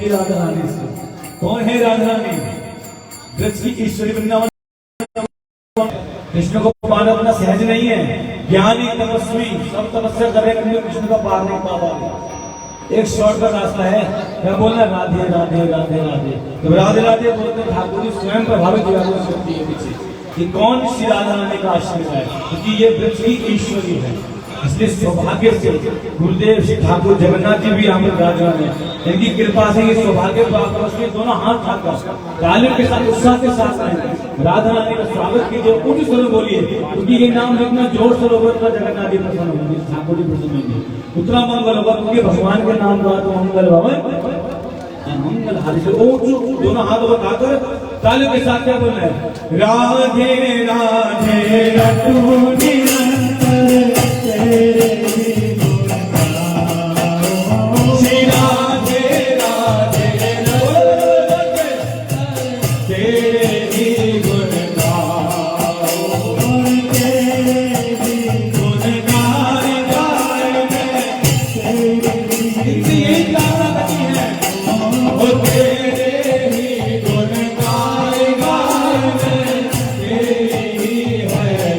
राधा रानी से। कौन है राधा रानी? ब्रज की ईश्वरी वृंदावन। कृष्ण को पाना अपना सहज नहीं है। ज्ञानी तपस्वी सब तपस्या कर रहे हैं, कृष्ण का पार नहीं पा पा। एक शॉर्ट का रास्ता है, क्या बोलना? राधे राधे राधे राधे। तो राधे राधे बोलते ठाकुर जी स्वयं प्रभावित होती है पीछे कि कौन श्री राधा रानी का आश्रय है, क्योंकि ये ब्रज की ईश्वरी है। इसलिए सौभाग्य से गुरुदेव श्री ठाकुर जगन्नाथ जी भी हमें विराजमान है। इनकी कृपा से ये सौभाग्य प्राप्त हो सके। दोनों हाथ उठाकर तालियों के साथ उत्साह के साथ राधा रानी का स्वागत कीजिए। ऊंचे स्वर में बोलिए, क्योंकि ये नाम जितना जोर से होगा उतना जगन्नाथ जी प्रसन्न होंगे, ठाकुर जी प्रसन्न होंगे, उतना मंगल होगा। क्योंकि भगवान के नाम का तो मंगल भवन मंगल हारी से दोनों हाथ उठाकर तालियों के साथ क्या बोलना है? राधे राधे रटू निरंतर तेरे श्री राधे राधे तेरे ही गुण गाओ, तेरे ही गुण गाए गाए इनसे यही प्रार्थना करती है। और तेरे ही गुण गाए गाए तेरे ही है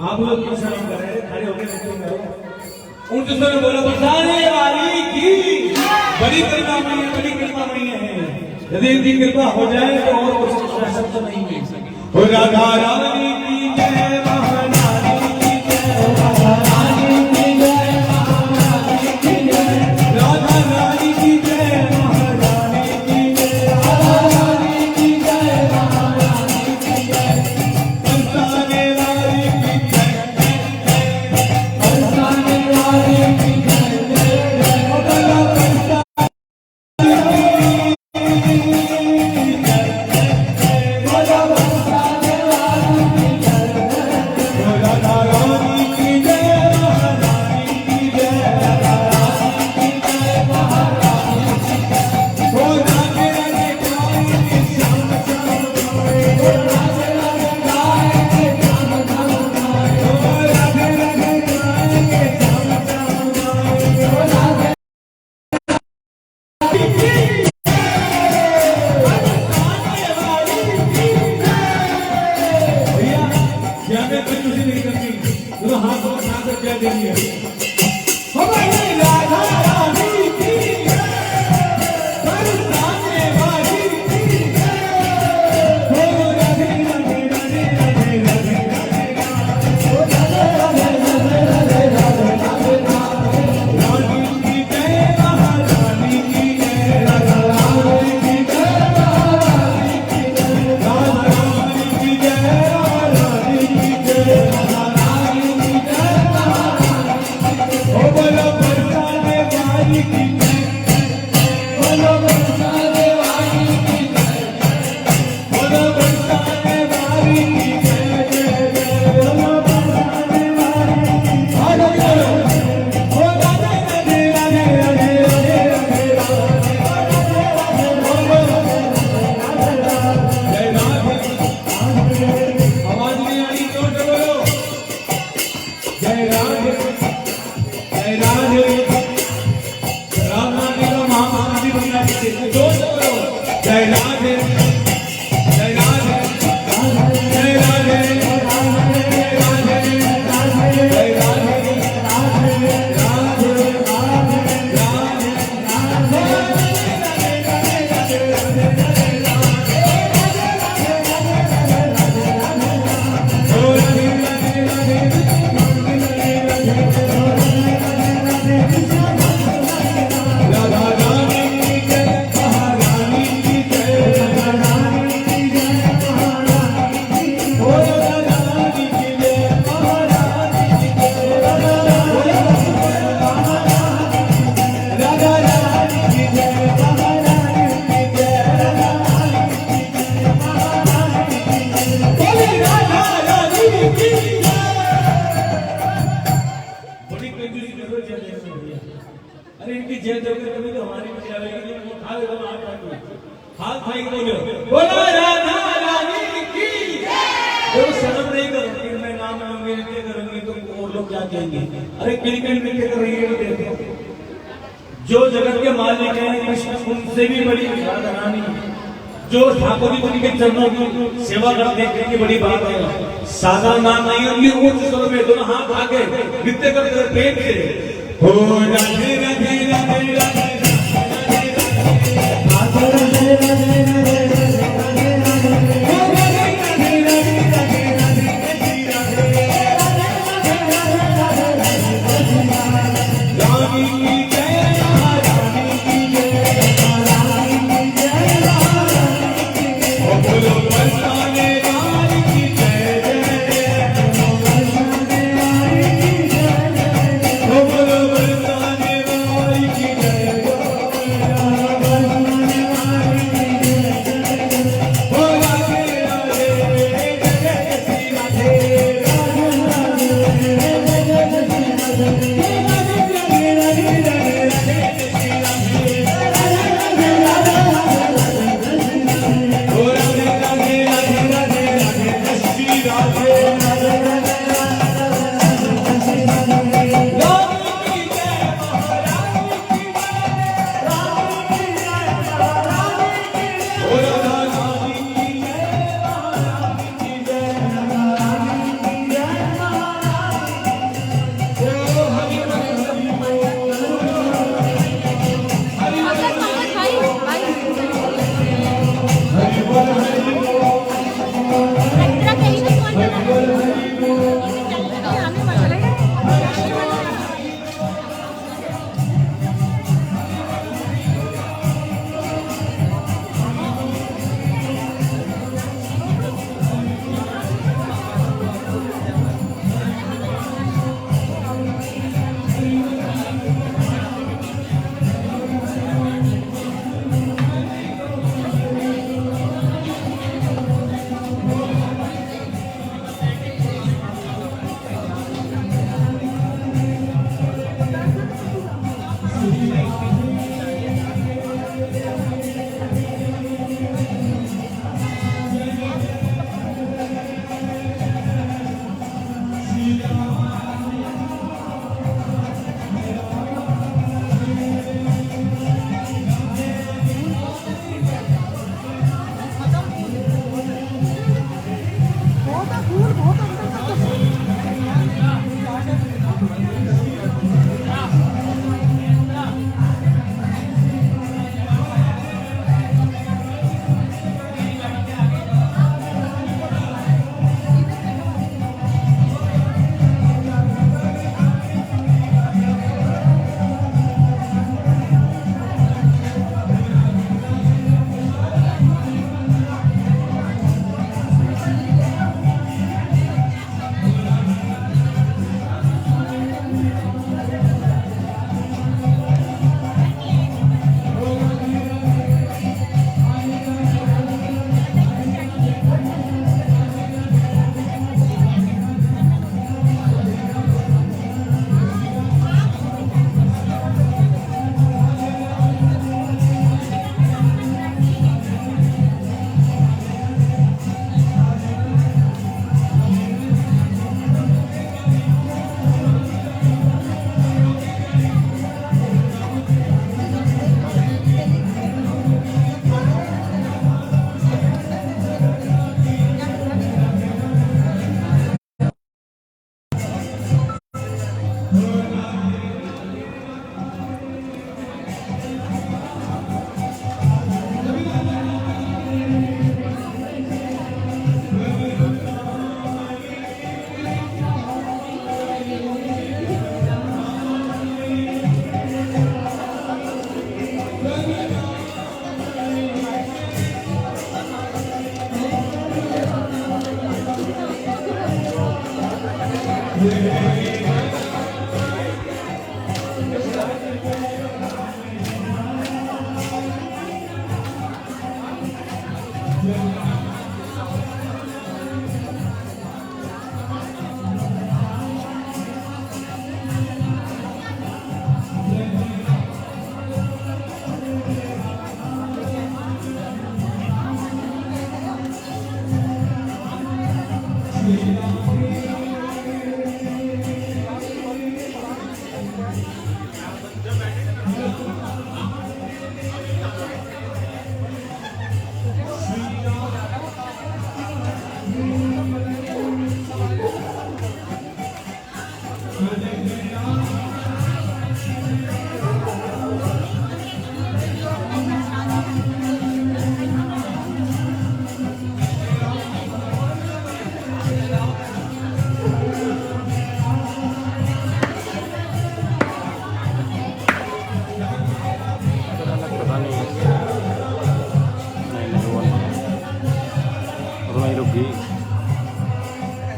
आप लोग क्यों शर्म कर रहे हैं? खड़े होकर बैठे करो। उन जिसने बोला बरसाने वाली की बड़ी कृपा मई है, बड़ी कृपा मई है। यदि इनकी कृपा हो जाए तो और कुछ शब्द नहीं मिल सके। हो राधा रानी की जय, महारानी की जय, महारानी की जय, महारानी की जय, राधा रानी की जय, महारानी की जय, राधा रानी की जय, महारानी की जय, बरसाने वाली की जय, बरसाने वाली की जय, जो जगत के मालिक हैं कृष्ण उनसे भी बड़ी राधा रानी, जो ठाकुर जी के चरणों की सेवा करते हैं कितनी बड़ी बात है। सादा नाम नहीं, उनकी उच्च स्वर में दोनों हाथ आके नृत्य करते प्रेम से हो राधे राधे राधे राधे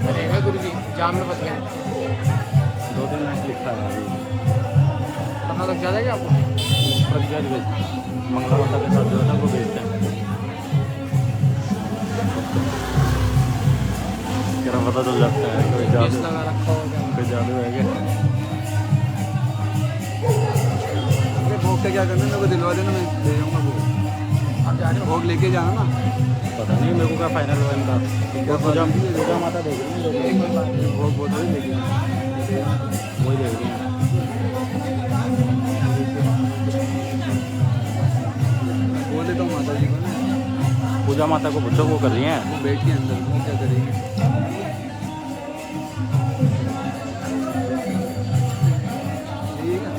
अरे गुरु जी जाम में फंस गए। 2-3 मिनट लिखा है अभी। कहाँ तक ज़्यादा क्या आपको? प्रज्ञा जी मंगला माता के साथ जो है ना वो भेजते हैं। तेरा पता तो लगता है कोई जादू लगा रखा होगा। कोई जादू है क्या? भोग का क्या करना है, मेरे को दिलवा देना, मैं ले जाऊँगा भोग। आप जा रहे हो? भोग लेके जाना ना। पता नहीं मेरे को क्या फाइनल हुआ इनका। वो पूजा माता देगी भोग वो थोड़ी लेके वही देख रही है। बोल देता हूँ माता जी को ना, पूजा माता को पूछो वो कर रही हैं। वो बैठ के अंदर वो क्या करेंगे। ठीक है।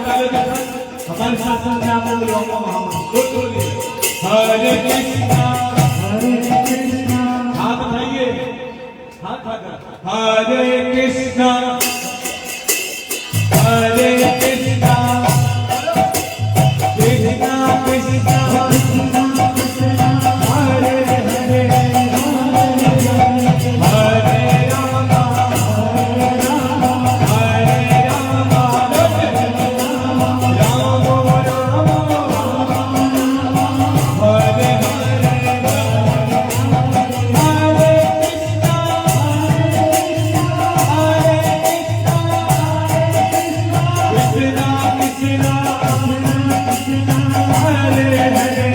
हमारे शासन में आप लोग हरे कृष्णा हाथ उठाइए, हाथ उठाकर हरे कृष्णा हरे कृष्णा कृष्णा कृष्णा हरे हरे हरे राम हरे राम हरे राम राम राम हरे हरे हरे कृष्णा कृष्णा कृष्णा हरे हरे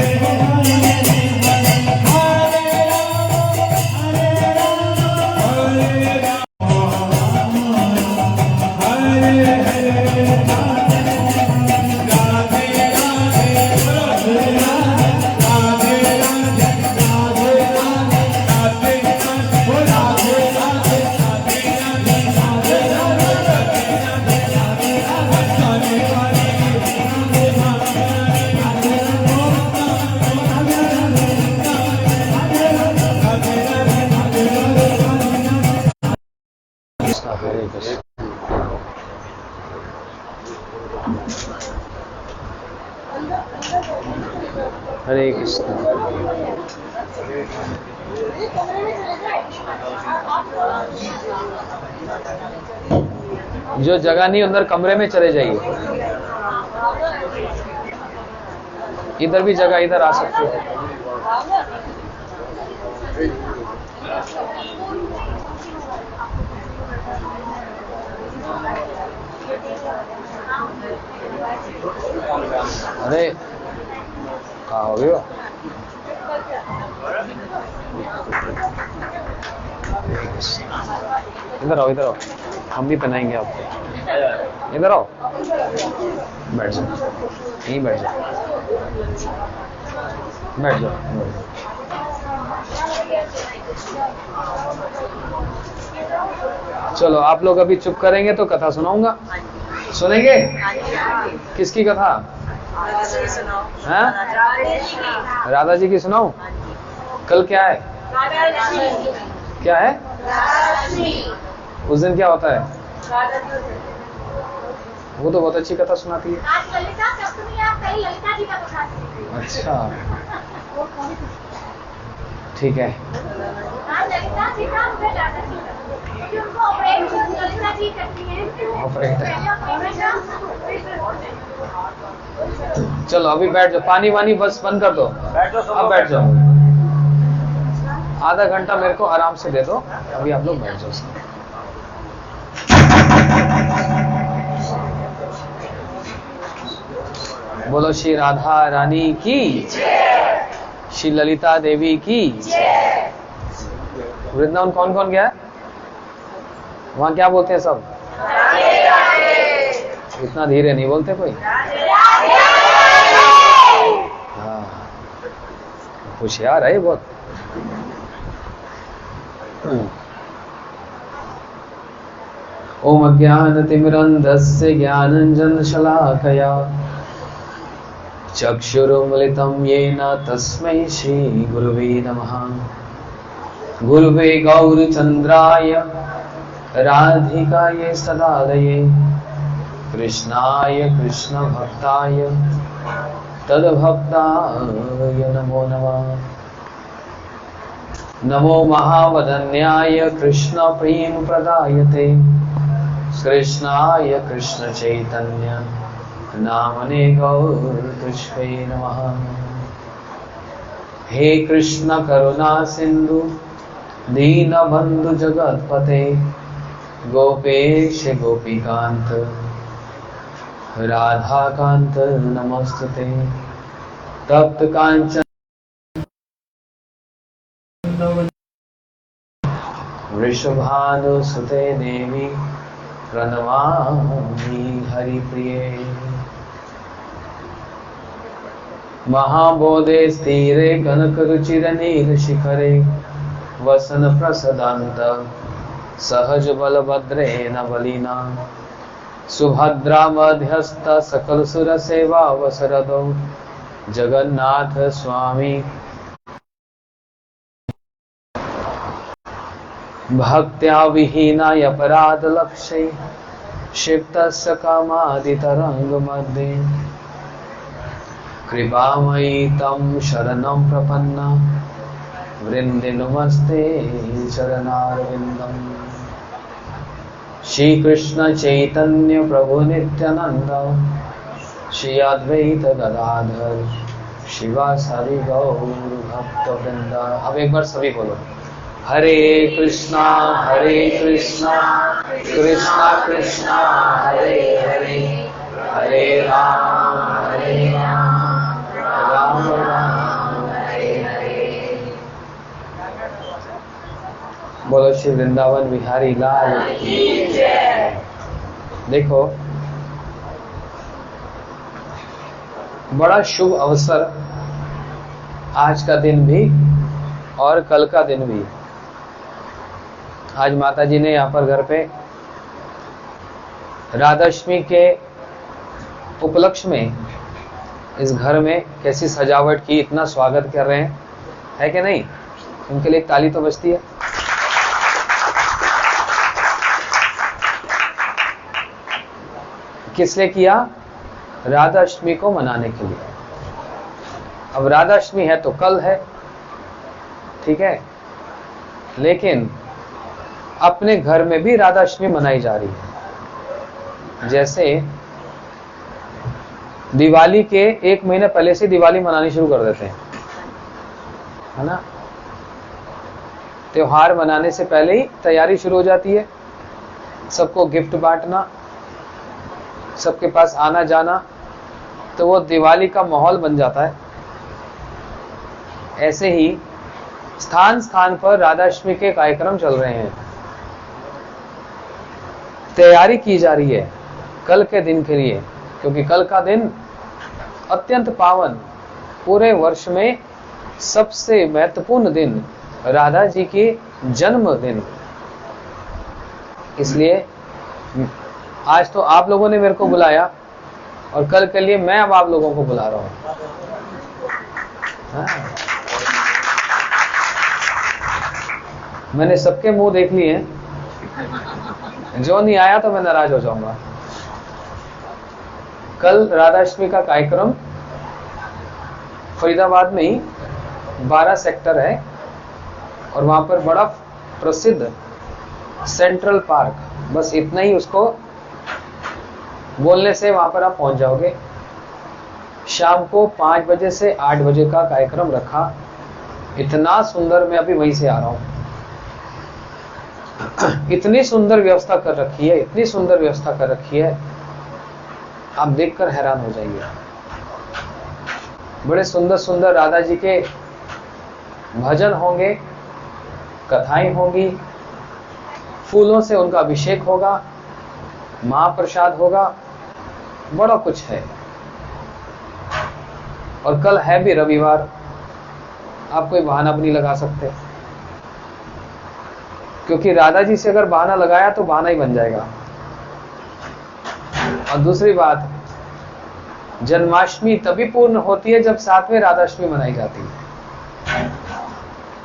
हरे कृष्णा जो जगह नहीं अंदर कमरे में चले जाइए। इधर भी जगह, इधर आ सकते हो। अरे कहाँ हो गए? इधर आओ, इधर आओ, हम भी पहनाएंगे आपको। इधर आओ, बैठ जाओ, यहीं बैठ जाओ, बैठ जाओ। चलो आप लोग अभी चुप करेंगे तो कथा सुनाऊंगा। सुनेंगे? किसकी कथा? हैं? राधा जी की सुनाऊं? कल क्या है? क्या है? उस दिन क्या होता है? वो तो बहुत अच्छी कथा सुनाती है। अच्छा, ठीक है। चलो अभी बैठ जाओ, पानी वानी बस बंद कर दो, अब बैठ जाओ। आधा घंटा मेरे को आराम से दे दो, अभी आप लोग बैठ जाओ। बोलो श्री राधा रानी की, श्री ललिता देवी की। वृंदावन कौन कौन गया है? वहां क्या बोलते हैं सब? इतना धीरे नहीं बोलते कोई। हाँ, होशियार है बहुत। ओम अज्ञानतिमिरन्धस्य ज्ञानाञ्जनशलाकया चक्षुरुन्मिलितं येन तस्मै श्रीगुरुवे नमः। गुरुवे गौरचन्द्राय राधिकायै सदालये कृष्णाय कृष्णभक्ताय तद्भक्ताय नमो नमः। नमो महावदन्याय कृष्णप्रेमप्रदायते कृष्णाय कृष्णचैतन्य नामने गौरकृष्णे नमः। हे कृष्ण करुणा सिंधु दीनबंधु जगतपते गोपेश गोपीकांत राधाकांत नमस्तुते। तप्त कांचन वृषभानुसुते देवी प्रणमामि हरिप्रिये। महाबोधे स्थिरे कनकरुचिरनीलशिखरे वसन प्रसदान्त सहज बलभद्रे न बलिना सुभद्रा मध्यस्थ सकल सुर सेवा वसरदो जगन्नाथ स्वामी भक्त्या विहीना अपराध लक्ष्य क्षिप्तस्य कामादितरंग मध्ये कृपामयी तम शरणं प्रपन्ना वृंदे नमस्ते चरणारविंदम। श्री कृष्ण चैतन्य प्रभु नित्यानंद श्री अद्वैत गदाधर शिवासादि गौर भक्त वृंद। अब एक बार सभी बोलो, हरे कृष्णा कृष्णा कृष्णा हरे हरे, हरे राम राम राम हरे हरे। बोलो श्री वृंदावन बिहारी लाल की जय। देखो, बड़ा शुभ अवसर आज का दिन भी और कल का दिन भी। आज माता जी ने यहाँ पर घर पे राधाष्टमी के उपलक्ष्य में इस घर में कैसी सजावट की, इतना स्वागत कर रहे हैं, है कि नहीं? उनके लिए ताली तो बजती है। किस लिए किया? राधाष्टमी को मनाने के लिए। अब राधाष्टमी है तो कल है, ठीक है, लेकिन अपने घर में भी राधाष्टमी मनाई जा रही है। जैसे दिवाली के 1 महीने पहले से दिवाली मनानी शुरू कर देते हैं, है ना। त्योहार मनाने से पहले ही तैयारी शुरू हो जाती है, सबको गिफ्ट बांटना, सबके पास आना जाना, तो वो दिवाली का माहौल बन जाता है। ऐसे ही स्थान स्थान पर राधाष्टमी के कार्यक्रम चल रहे हैं, तैयारी की जा रही है कल के दिन के लिए, क्योंकि कल का दिन अत्यंत पावन, पूरे वर्ष में सबसे महत्वपूर्ण दिन, राधा जी के जन्मदिन। इसलिए आज तो आप लोगों ने मेरे को बुलाया और कल के लिए मैं अब आप लोगों को बुला रहा हूं। मैंने सबके मुंह देख लिए हैं, जो नहीं आया तो मैं नाराज हो जाऊंगा। कल राधाष्टमी का कार्यक्रम फरीदाबाद में ही 12 सेक्टर है और वहां पर बड़ा प्रसिद्ध सेंट्रल पार्क, बस इतना ही उसको बोलने से वहां पर आप पहुंच जाओगे। शाम को 5 बजे से 8 बजे का कार्यक्रम रखा, इतना सुंदर, मैं अभी वहीं से आ रहा हूं। इतनी सुंदर व्यवस्था कर रखी है, इतनी सुंदर व्यवस्था कर रखी है, आप देखकर हैरान हो जाइए। बड़े सुंदर सुंदर राधा जी के भजन होंगे, कथाएं होंगी, फूलों से उनका अभिषेक होगा, महाप्रसाद होगा, बड़ा कुछ है। और कल है भी रविवार, आप कोई बहाना भी नहीं लगा सकते, क्योंकि राधा जी से अगर बहाना लगाया तो बहाना ही बन जाएगा। और दूसरी बात, जन्माष्टमी तभी पूर्ण होती है जब साथ में राधाष्टमी मनाई जाती है।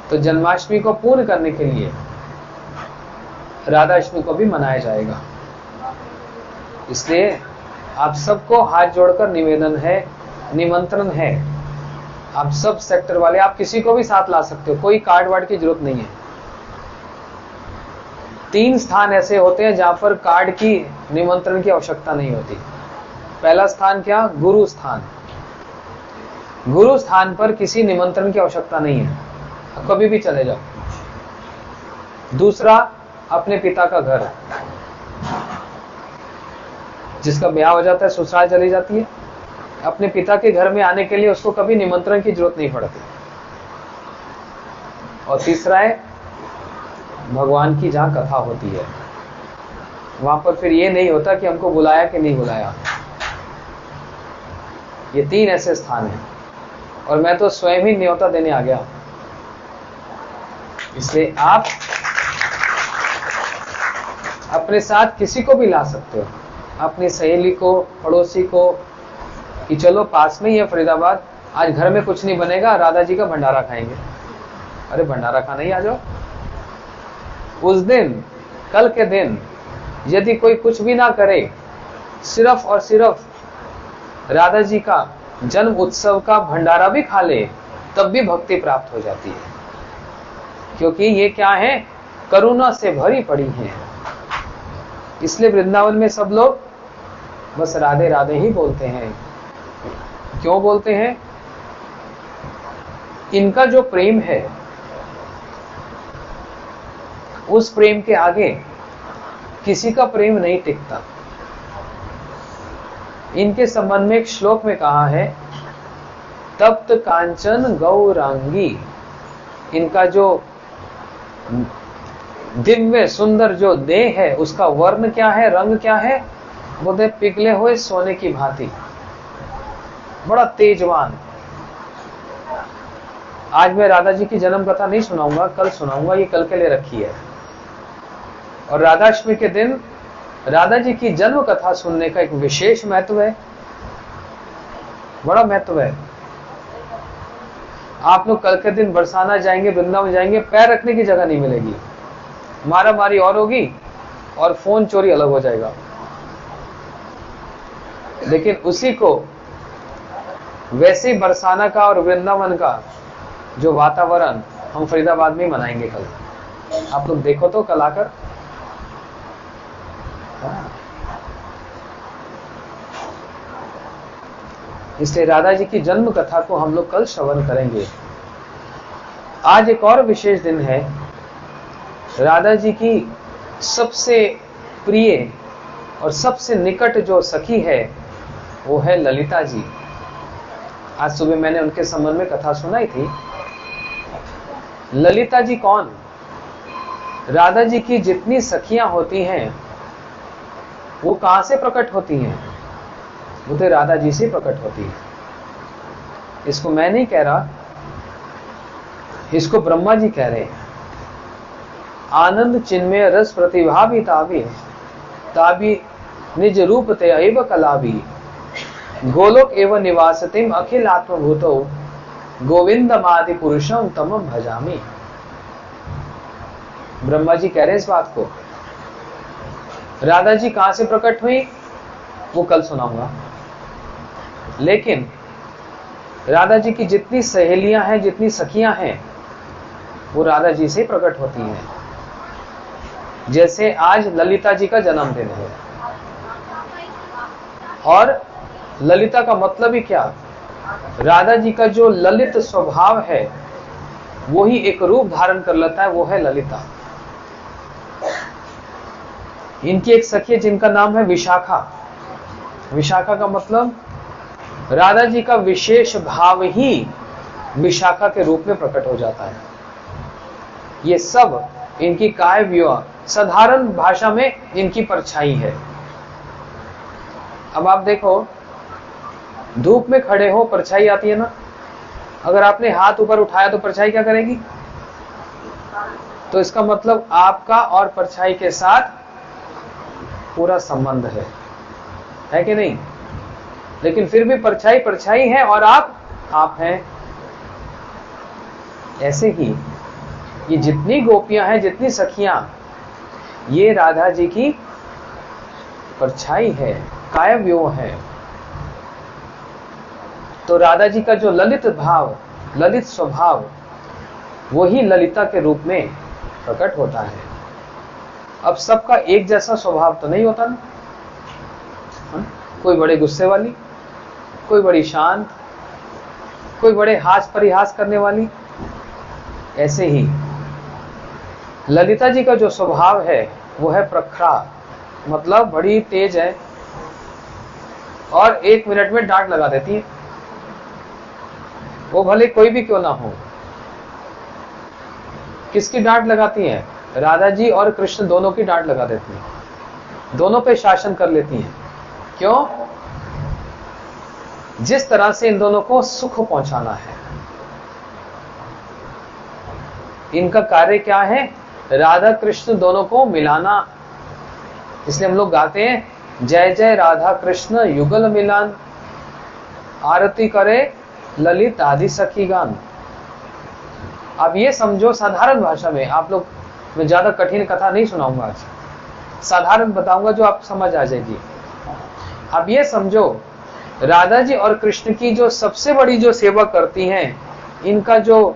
तो जन्माष्टमी को पूर्ण करने के लिए राधाष्टमी को भी मनाया जाएगा। इसलिए आप सबको हाथ जोड़कर निवेदन है, निमंत्रण है, आप सब सेक्टर वाले, आप किसी को भी साथ ला सकते हो, कोई कार्ड वार्ड की जरूरत नहीं है। 3 स्थान ऐसे होते हैं जहां पर कार्ड की, निमंत्रण की आवश्यकता नहीं होती। पहला स्थान क्या? गुरु स्थान। गुरु स्थान पर किसी निमंत्रण की आवश्यकता नहीं है, कभी भी चले जाओ। दूसरा, अपने पिता का घर, जिसका ब्याह हो जाता है, ससुराल चली जाती है, अपने पिता के घर में आने के लिए उसको कभी निमंत्रण की जरूरत नहीं पड़ती। और तीसरा है भगवान की जहां कथा होती है, वहां पर फिर ये नहीं होता कि हमको बुलाया कि नहीं बुलाया। ये 3 ऐसे स्थान हैं और मैं तो स्वयं ही न्योता देने आ गया। इसलिए आप अपने साथ किसी को भी ला सकते हो, अपनी सहेली को, पड़ोसी को, कि चलो पास में ही है फरीदाबाद, आज घर में कुछ नहीं बनेगा, राधा जी का भंडारा खाएंगे। अरे भंडारा खाना ही आ जाओ। उस दिन, कल के दिन, यदि कोई कुछ भी ना करे, सिर्फ और सिर्फ राधा जी का जन्म उत्सव का भंडारा भी खा ले, तब भी भक्ति प्राप्त हो जाती है। क्योंकि ये क्या है? करुणा से भरी पड़ी है। इसलिए वृंदावन में सब लोग बस राधे राधे ही बोलते हैं। क्यों बोलते हैं? इनका जो प्रेम है, उस प्रेम के आगे किसी का प्रेम नहीं टिकता। इनके संबंध में एक श्लोक में कहा है, तप्त कांचन गौरांगी। इनका जो दिव्य सुंदर जो देह है, उसका वर्ण क्या है, रंग क्या है? बोलते पिघले हुए सोने की भांति, बड़ा तेजवान। आज मैं राधा जी की जन्म कथा नहीं सुनाऊंगा, कल सुनाऊंगा, ये कल के लिए रखी है। और राधाष्टमी के दिन राधा जी की जन्म कथा सुनने का एक विशेष महत्व है, बड़ा महत्व है। आप लोग कल के दिन बरसाना जाएंगे, वृंदावन जाएंगे, पैर रखने की जगह नहीं मिलेगी, मारा मारी और होगी और फोन चोरी अलग हो जाएगा। लेकिन उसी को वैसे बरसाना का और वृंदावन का जो वातावरण हम फरीदाबाद में मनाएंगे कल। आप लोग देखो तो कल आकर। इसलिए राधा जी की जन्म कथा को हम लोग कल श्रवण करेंगे। आज एक और विशेष दिन है। राधा जी की सबसे प्रिय और सबसे निकट जो सखी है वो है ललिता जी। आज सुबह मैंने उनके संबंध में कथा सुनाई थी। ललिता जी कौन? राधा जी की जितनी सखियां होती हैं वो कहां से प्रकट होती हैं? वो तो राधा जी से प्रकट होती है। इसको मैं नहीं कह रहा, इसको ब्रह्मा जी कह रहे हैं। आनंद चिन्मय रस प्रतिभा भी ताबी निज रूप ते एव कलाबी गोलोक एवं निवासतिम अखिल आत्मभूतो गोविंदमादि पुरुषम तमम भजामि। ब्रह्मा जी कह रहे हैं इस बात को। राधा जी कहां से प्रकट हुई वो कल सुनाऊंगा, लेकिन राधा जी की जितनी सहेलियां हैं, जितनी सखियां हैं, वो राधा जी से प्रकट होती हैं। जैसे आज ललिता जी का जन्मदिन है, और ललिता का मतलब ही क्या? राधा जी का जो ललित स्वभाव है वो ही एक रूप धारण कर लेता है, वो है ललिता। इनकी एक सखी है जिनका नाम है विशाखा। विशाखा का मतलब राधा जी का विशेष भाव ही विशाखा के रूप में प्रकट हो जाता है। ये सब इनकी काय व्यूह, साधारण भाषा में इनकी परछाई है। अब आप देखो, धूप में खड़े हो, परछाई आती है ना। अगर आपने हाथ ऊपर उठाया तो परछाई क्या करेगी? तो इसका मतलब आपका और परछाई के साथ पूरा संबंध है कि नहीं? लेकिन फिर भी परछाई परछाई है और आप हैं। ऐसे ही ये जितनी गोपियां हैं, जितनी सखियां, ये राधा जी की परछाई है, कायव्यूह है। तो राधा जी का जो ललित भाव, ललित स्वभाव, वही ललिता के रूप में प्रकट होता है। अब सबका एक जैसा स्वभाव तो नहीं होता ना। कोई बड़े गुस्से वाली, कोई बड़ी शांत, कोई बड़े हास परिहास करने वाली। ऐसे ही ललिता जी का जो स्वभाव है वो है प्रखरा, मतलब बड़ी तेज है और 1 मिनट में डांट लगा देती है, वो भले कोई भी क्यों ना हो। किसकी डांट लगाती है? राधा जी और कृष्ण दोनों की डांट लगा देती है, दोनों पे शासन कर लेती हैं। क्यों? जिस तरह से इन दोनों को सुख पहुंचाना है। इनका कार्य क्या है? राधा कृष्ण दोनों को मिलाना। इसलिए हम लोग गाते हैं, जय जय राधा कृष्ण युगल मिलान, आरती करे ललित आदि सखी गान। अब ये समझो साधारण भाषा में, आप लोग, मैं ज्यादा कठिन कथा नहीं सुनाऊंगा आज, साधारण बताऊंगा जो आप समझ आ जाएगी। अब ये समझो, राधा जी और कृष्ण की जो सबसे बड़ी जो सेवा करती हैं, इनका जो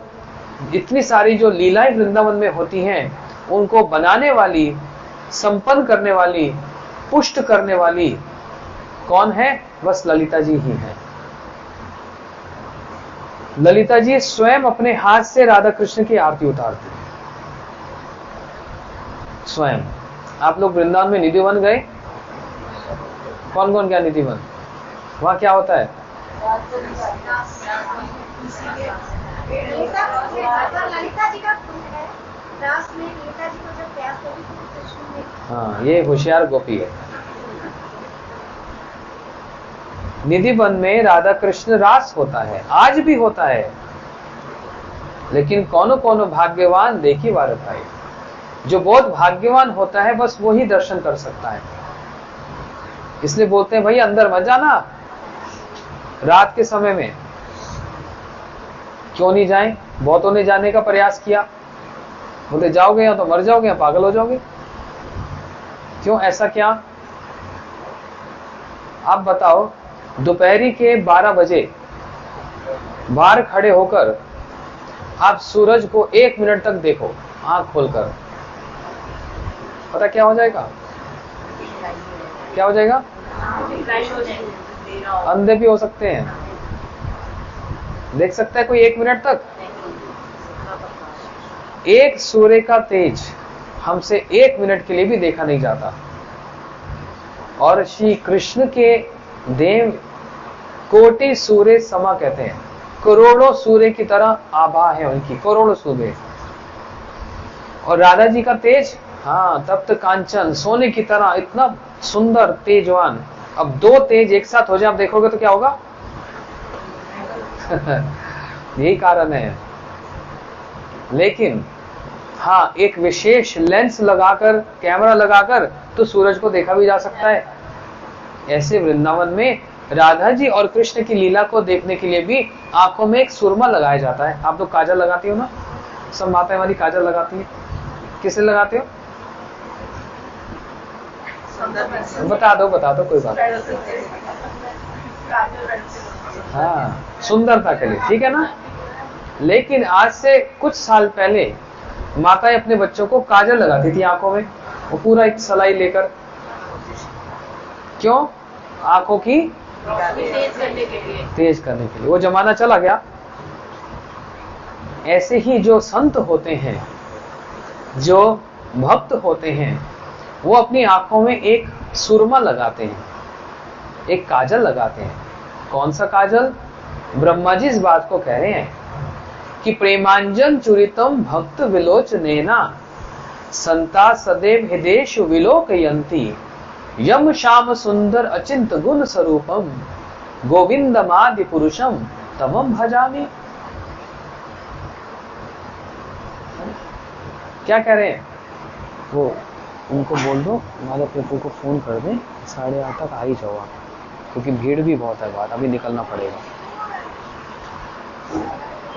इतनी सारी जो लीलाएं वृंदावन में होती हैं, उनको बनाने वाली, संपन्न करने वाली, पुष्ट करने वाली कौन है? बस ललिता जी ही है। ललिता जी स्वयं अपने हाथ से राधा कृष्ण की आरती उतारती है, स्वयं। आप लोग वृंदावन में निधिवन गए? कौन कौन गया निधिवन? वहां क्या होता है? ललिता जी का है, रास में ललिता जी को जब प्यास लगी तो कृष्ण ने। हाँ, ये होशियार गोपी है। निधि वन में राधा कृष्ण रास होता है, आज भी होता है। लेकिन कौनो कौनो भाग्यवान देखी बार आए। जो बहुत भाग्यवान होता है बस वो ही दर्शन कर सकता है। इसलिए बोलते हैं भाई अंदर मत जाना रात के समय में। क्यों नहीं जाएं? बहुतों ने जाने का प्रयास किया, बोले जाओगे या तो मर जाओगे या पागल हो जाओगे। क्यों? ऐसा क्या? आप बताओ, दोपहरी के 12 बजे बाहर खड़े होकर आप सूरज को 1 मिनट तक देखो आंख खोलकर, पता क्या हो जाएगा? क्या हो जाएगा? अंधे भी हो सकते हैं। देख सकता है कोई 1 मिनट तक? एक सूर्य का तेज हमसे 1 मिनट के लिए भी देखा नहीं जाता। और श्री कृष्ण के देव कोटि सूर्य समा कहते हैं, करोड़ों सूर्य की तरह आभा है उनकी, करोड़ों सूर्य। और राधा जी का तेज, हाँ, तप्त कांचन सोने की तरह, इतना सुंदर तेजवान। अब 2 तेज एक साथ हो जाए, आप देखोगे तो क्या होगा? यही कारण है। लेकिन हाँ, एक विशेष लेंस लगाकर, कैमरा लगाकर तो सूरज को देखा भी जा सकता है। ऐसे वृंदावन में राधा जी और कृष्ण की लीला को देखने के लिए भी आंखों में एक सुरमा लगाया जाता है। आप लोग काजल लगाती हो ना? सब माताएं हमारी काजल लगाती है। किसे लगाते हो? बता दो कोई बात। हाँ, सुंदरता के लिए, ठीक है ना। लेकिन आज से कुछ साल पहले माताएं अपने बच्चों को काजल लगाती थी आंखों में, वो पूरा एक सलाई लेकर। क्यों? आंखों की तेज करने के लिए। वो जमाना चला गया। ऐसे ही जो संत होते हैं, जो भक्त होते हैं, वो अपनी आंखों में एक सुरमा लगाते हैं, एक काजल लगाते हैं। कौन सा काजल? ब्रह्मा जी इस बात को कह रहे हैं कि प्रेमांजन चुरितम भक्त विलोचनेना संता सदैव हृदेषु विलोकयन्ति यम श्याम सुंदर अचिंत गुण स्वरूपम गोविंदमादि पुरुषम तमम भजामि। क्या कह रहे हैं? वो उनको बोल दो हमारे प्रभु को फोन कर दें, 8:30 तक आ ही जाओ आप, क्योंकि भीड़ भी बहुत है बाहर, अभी निकलना पड़ेगा।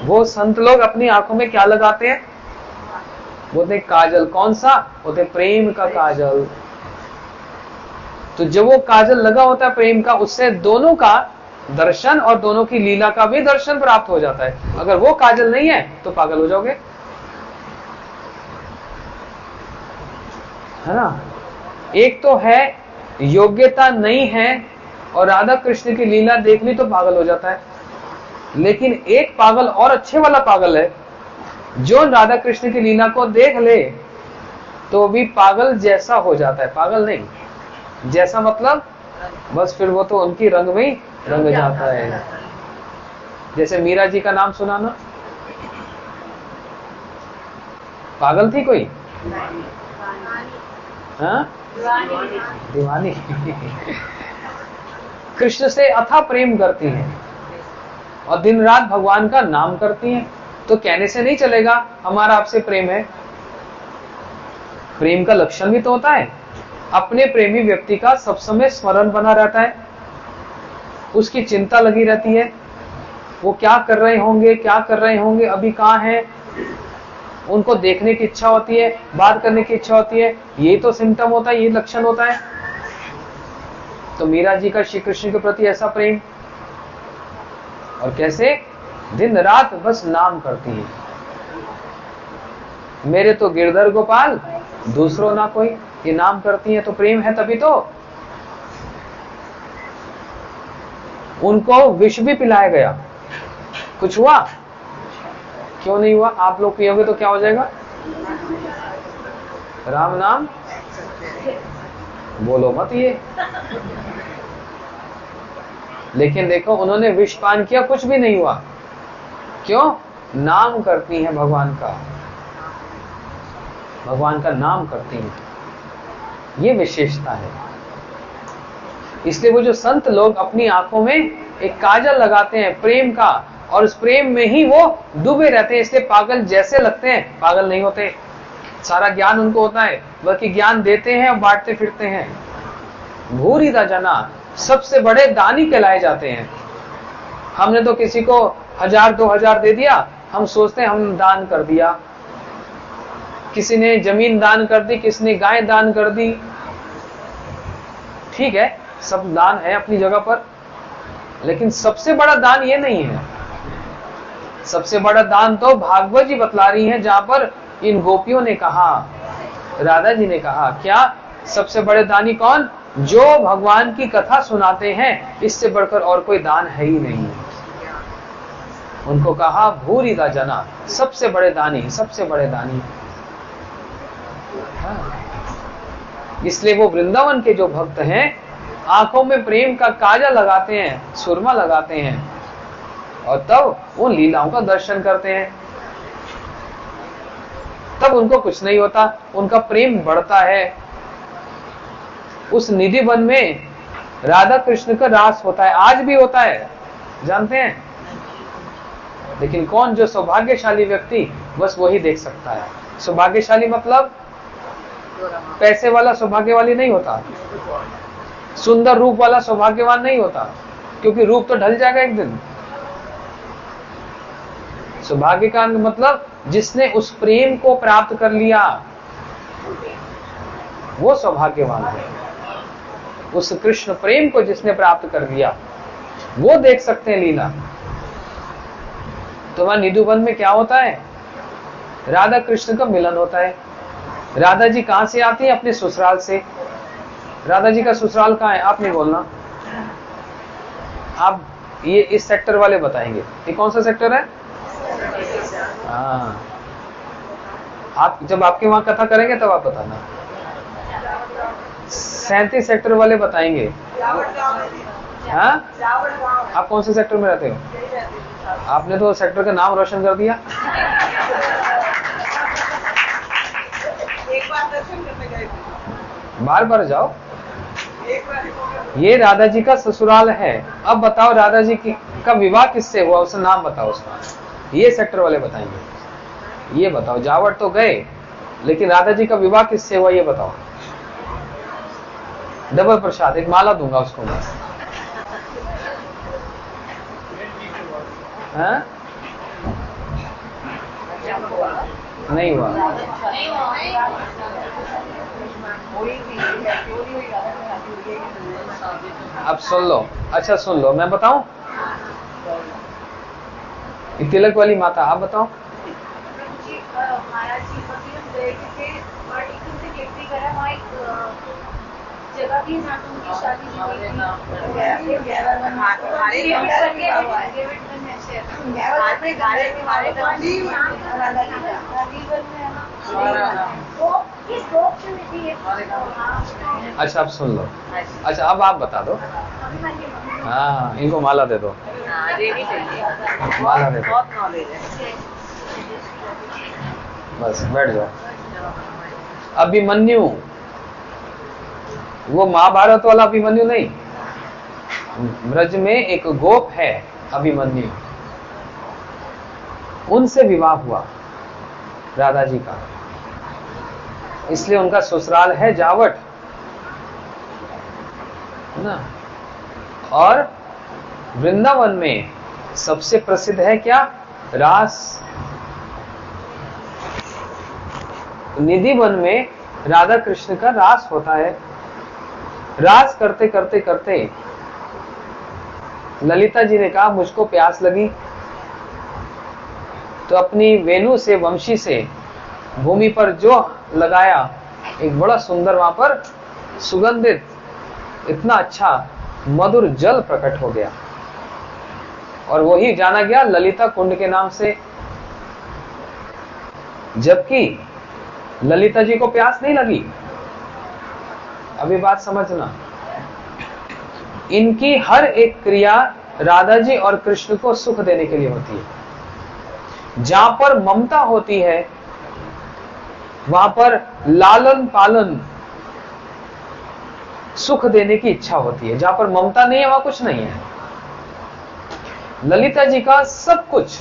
वो संत लोग अपनी आंखों में क्या लगाते हैं? बोलते काजल। कौन सा? बोलते प्रेम का काजल। तो जब वो काजल लगा होता है प्रेम का, उससे दोनों का दर्शन और दोनों की लीला का भी दर्शन प्राप्त हो जाता है। अगर वो काजल नहीं है तो पागल हो जाओगे, है ना। एक तो है योग्यता नहीं है और राधा कृष्ण की लीला देख ली तो पागल हो जाता है। लेकिन एक पागल और अच्छे वाला पागल है, जो राधा कृष्ण की लीला को देख ले तो भी पागल जैसा हो जाता है। पागल नहीं, जैसा मतलब बस फिर वो तो उनकी रंग में ही रंग जाता है। जैसे मीरा जी का नाम सुना ना, पागल थी कोई? हाँ, दीवानी। कृष्ण से अथाह प्रेम करती हैं और दिन रात भगवान का नाम करती हैं। तो कहने से नहीं चलेगा हमारा आपसे प्रेम है। प्रेम का लक्षण भी तो होता है, अपने प्रेमी व्यक्ति का सब समय स्मरण बना रहता है, उसकी चिंता लगी रहती है, वो क्या कर रहे होंगे, अभी कहाँ हैं, उनको देखने की इच्छा होती है, बात करने की इच्छा होती है। यही तो सिम्टम होता है, ये लक्षण होता है। तो मीरा जी का श्री कृष्ण के प्रति ऐसा प्रेम, और कैसे दिन रात बस नाम करती है, मेरे तो गिरधर गोपाल दूसरों ना कोई, ये नाम करती है। तो प्रेम है तभी तो। उनको विष भी पिलाया गया, कुछ हुआ? क्यों नहीं हुआ? आप लोग पियोगे तो क्या हो जाएगा? राम नाम बोलो मत ये। लेकिन देखो उन्होंने विष पान किया, कुछ भी नहीं हुआ। क्यों? नाम करती हैं भगवान का, भगवान का नाम करती हैं। ये विशेषता है। इसलिए वो जो संत लोग अपनी आंखों में एक काजल लगाते हैं प्रेम का, और उस प्रेम में ही वो डूबे रहते हैं, इसलिए पागल जैसे लगते हैं, पागल नहीं होते। सारा ज्ञान उनको होता है, बल्कि ज्ञान देते हैं और बांटते फिरते हैं। भूरिदा जना, सबसे बड़े दानी कहलाए जाते हैं। हमने तो किसी को 1000-2000 दे दिया, हम सोचते हैं हमने दान कर दिया। किसी ने जमीन दान कर दी, किसी ने गाय दान कर दी, ठीक है, सब दान है अपनी जगह पर, लेकिन सबसे बड़ा दान ये नहीं है। सबसे बड़ा दान तो भागवत जी बतला रही हैं, जहां पर इन गोपियों ने कहा, राधा जी ने कहा, क्या सबसे बड़े दानी कौन? जो भगवान की कथा सुनाते हैं, इससे बढ़कर और कोई दान है ही नहीं। उनको कहा भूरिदा जना, सबसे बड़े दानी, सबसे बड़े दानी। हाँ। इसलिए वो वृंदावन के जो भक्त हैं आंखों में प्रेम का काजल लगाते हैं, सुरमा लगाते हैं और तब उन लीलाओं का दर्शन करते हैं। तब उनको कुछ नहीं होता, उनका प्रेम बढ़ता है। उस निधि वन में राधा कृष्ण का रास होता है, आज भी होता है, जानते हैं। लेकिन कौन? जो सौभाग्यशाली व्यक्ति, बस वही देख सकता है। सौभाग्यशाली मतलब पैसे वाला सौभाग्यवाली नहीं होता, सुंदर रूप वाला सौभाग्यवान नहीं होता, क्योंकि रूप तो ढल जाएगा एक दिन। सौभाग्य का मतलब जिसने उस प्रेम को प्राप्त कर लिया, वो सौभाग्यवान है। उस कृष्ण प्रेम को जिसने प्राप्त कर लिया, वो देख सकते हैं लीला। तो वहां निधुवन में क्या होता है? राधा कृष्ण का मिलन होता है। राधा जी कहां से आती है? अपने ससुराल से। राधा जी का ससुराल कहाँ है? आप नहीं बोलना, आप ये इस सेक्टर वाले बताएंगे। ये कौन सा सेक्टर है? हाँ, आप जब आपके वहां कथा करेंगे तब आप बताना। 37 सेक्टर वाले बताएंगे। हाँ, आप कौन से सेक्टर में रहते हो? आपने तो सेक्टर का नाम रोशन कर दिया। बार बार जाओ। ये राधा जी का ससुराल है। अब बताओ राधा जी का विवाह किससे हुआ, उसका नाम बताओ उसका। ये सेक्टर वाले बताएंगे। ये बताओ, जावट तो गए, लेकिन राधा जी का विवाह किससे हुआ ये बताओ। डबल प्रसाद, एक माला दूंगा उसको मैं। हाँ? नहीं हुआ। अब सुन लो, अच्छा सुन लो, मैं बताऊं? तिलक वाली माता, आप बताओ। जगह की शादी अच्छा अब सुन लो। अच्छा अब आप बता दो। हाँ, इनको माला दे दो। माला दे दो, बस बैठ जाओ। अभिमन्यु, वो महाभारत वाला अभिमन्यु नहीं, ब्रज में एक गोप है अभिमन्यु, उनसे विवाह हुआ राधा जी का, इसलिए उनका ससुराल है जावट, है ना। और वृंदावन में सबसे प्रसिद्ध है क्या? रास। निधि वन में राधा कृष्ण का रास होता है। रास करते करते करते ललिता जी ने कहा मुझको प्यास लगी, तो अपनी वेणु से, वंशी से भूमि पर जो लगाया, एक बड़ा सुंदर वहां पर सुगंधित, इतना अच्छा मधुर जल प्रकट हो गया, और वही जाना गया ललिता कुंड के नाम से। जबकि ललिता जी को प्यास नहीं लगी। अभी बात समझना, इनकी हर एक क्रिया राधा जी और कृष्ण को सुख देने के लिए होती है। जहां पर ममता होती है वहां पर लालन पालन, सुख देने की इच्छा होती है। जहां पर ममता नहीं है वहां कुछ नहीं है। ललिता जी का सब कुछ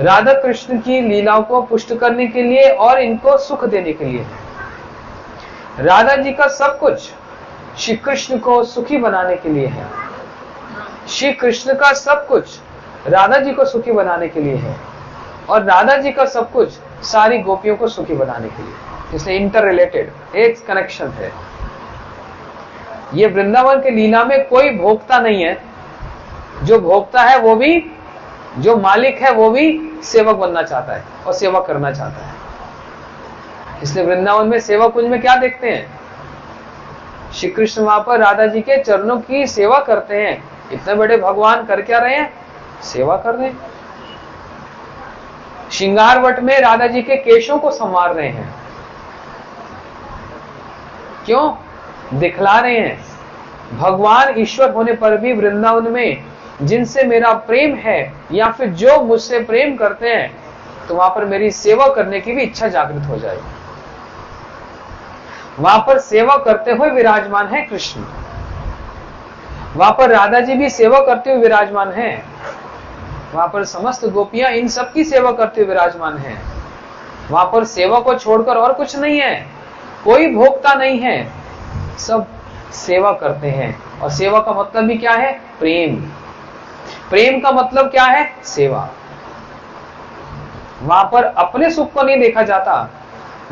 राधा कृष्ण की लीलाओं को पुष्ट करने के लिए और इनको सुख देने के लिए है। राधा जी का सब कुछ श्री कृष्ण को सुखी बनाने के लिए है। श्री कृष्ण का सब कुछ राधा जी को सुखी बनाने के लिए है, और राधा जी का सब कुछ सारी गोपियों को सुखी बनाने के लिए। इसलिए इंटर रिलेटेड, एक कनेक्शन है। ये वृंदावन के लीला में कोई भोक्ता नहीं है। जो भोक्ता है वो भी, जो मालिक है वो भी सेवक बनना चाहता है और सेवा करना चाहता है। इसलिए वृंदावन में सेवा कुंज में क्या देखते हैं? श्री कृष्ण वहां पर राधा जी के चरणों की सेवा करते हैं। इतने बड़े भगवान कर क्या रहे हैं? सेवा कर रहे हैं। श्रृंगारवट में राधा जी के केशों को संवार रहे हैं। क्यों? दिखला रहे हैं भगवान ईश्वर होने पर भी वृंदावन में जिनसे मेरा प्रेम है या फिर जो मुझसे प्रेम करते हैं, तो वहां पर मेरी सेवा करने की भी इच्छा जागृत हो जाएगी। वहां पर सेवा करते हुए विराजमान है कृष्ण, वहां पर राधा जी भी सेवा करते हुए विराजमान है, वहां पर समस्त गोपियां इन सब की सेवा करते हुए विराजमान है। वहां पर सेवा को छोड़कर और कुछ नहीं है, कोई भोक्ता नहीं है, सब सेवा करते हैं। और सेवा का मतलब भी क्या है? प्रेम। प्रेम का मतलब क्या है? सेवा। वहां पर अपने सुख को नहीं देखा जाता,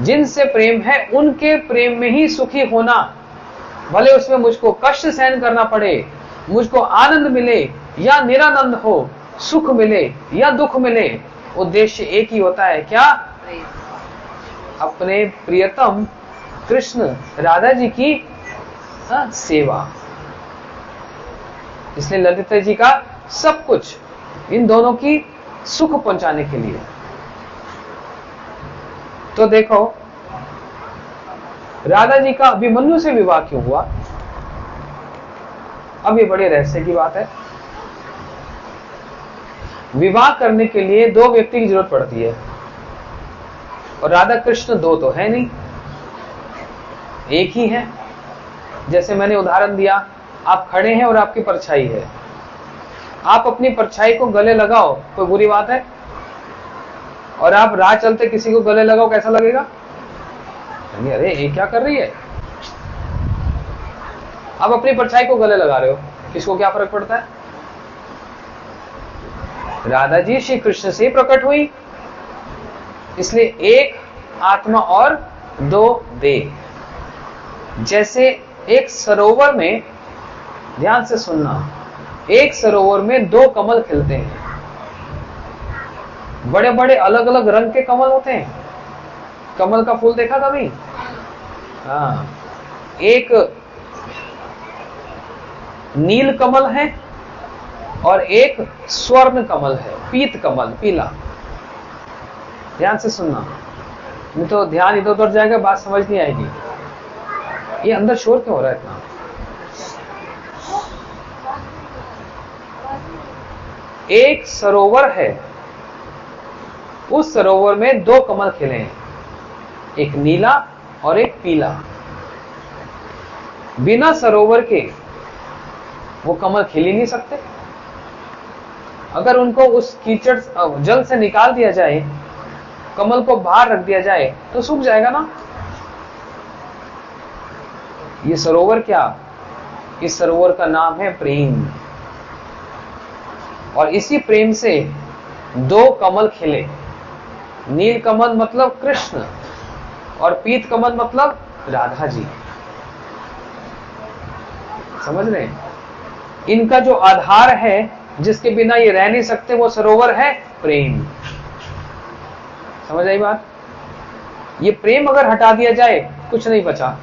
जिनसे प्रेम है उनके प्रेम में ही सुखी होना, भले उसमें मुझको कष्ट सहन करना पड़े, मुझको आनंद मिले या निरानंद हो, सुख मिले या दुख मिले, उद्देश्य एक ही होता है, क्या? अपने प्रियतम कृष्ण राधा जी की सेवा। इसलिए ललिता जी का सब कुछ इन दोनों की सुख पहुंचाने के लिए। तो देखो राधा जी का अभिमन्यु से विवाह क्यों हुआ? अब ये बड़े रहस्य की बात है। विवाह करने के लिए दो व्यक्ति की जरूरत पड़ती है, और राधा कृष्ण दो तो है नहीं, एक ही है। जैसे मैंने उदाहरण दिया, आप खड़े हैं और आपकी परछाई है, आप अपनी परछाई को गले लगाओ, कोई बुरी बात है? और आप राह चलते किसी को गले लगाओ, कैसा लगेगा? अरे ये क्या कर रही है? आप अपनी परछाई को गले लगा रहे हो, किसको क्या फर्क पड़ता है? राधा जी श्री कृष्ण से प्रकट हुई, इसलिए एक आत्मा और दो देह। जैसे एक सरोवर में, ध्यान से सुनना, एक सरोवर में दो कमल खिलते हैं, बड़े बड़े अलग अलग रंग के कमल होते हैं। कमल का फूल देखा कभी? हाँ, एक नील कमल है और एक स्वर्ण कमल है, पीत कमल, पीला। ध्यान से सुनना, नहीं तो ध्यान इधर उधर जाएगा, बात समझ नहीं आएगी। ये अंदर शोर क्यों हो रहा है इतना? एक सरोवर है, उस सरोवर में दो कमल खिले हैं, एक नीला और एक पीला। बिना सरोवर के वो कमल खिल ही नहीं सकते। अगर उनको उस कीचड़ जल से निकाल दिया जाए, कमल को बाहर रख दिया जाए, तो सूख जाएगा ना। ये सरोवर क्या? इस सरोवर का नाम है प्रेम। और इसी प्रेम से दो कमल खिले। नील कमल मतलब कृष्ण और पीत कमल मतलब राधा जी। समझ रहे हैं? इनका जो आधार है, जिसके बिना ये रह नहीं सकते, वो सरोवर है प्रेम। समझ आई बात? ये प्रेम अगर हटा दिया जाए, कुछ नहीं बचा।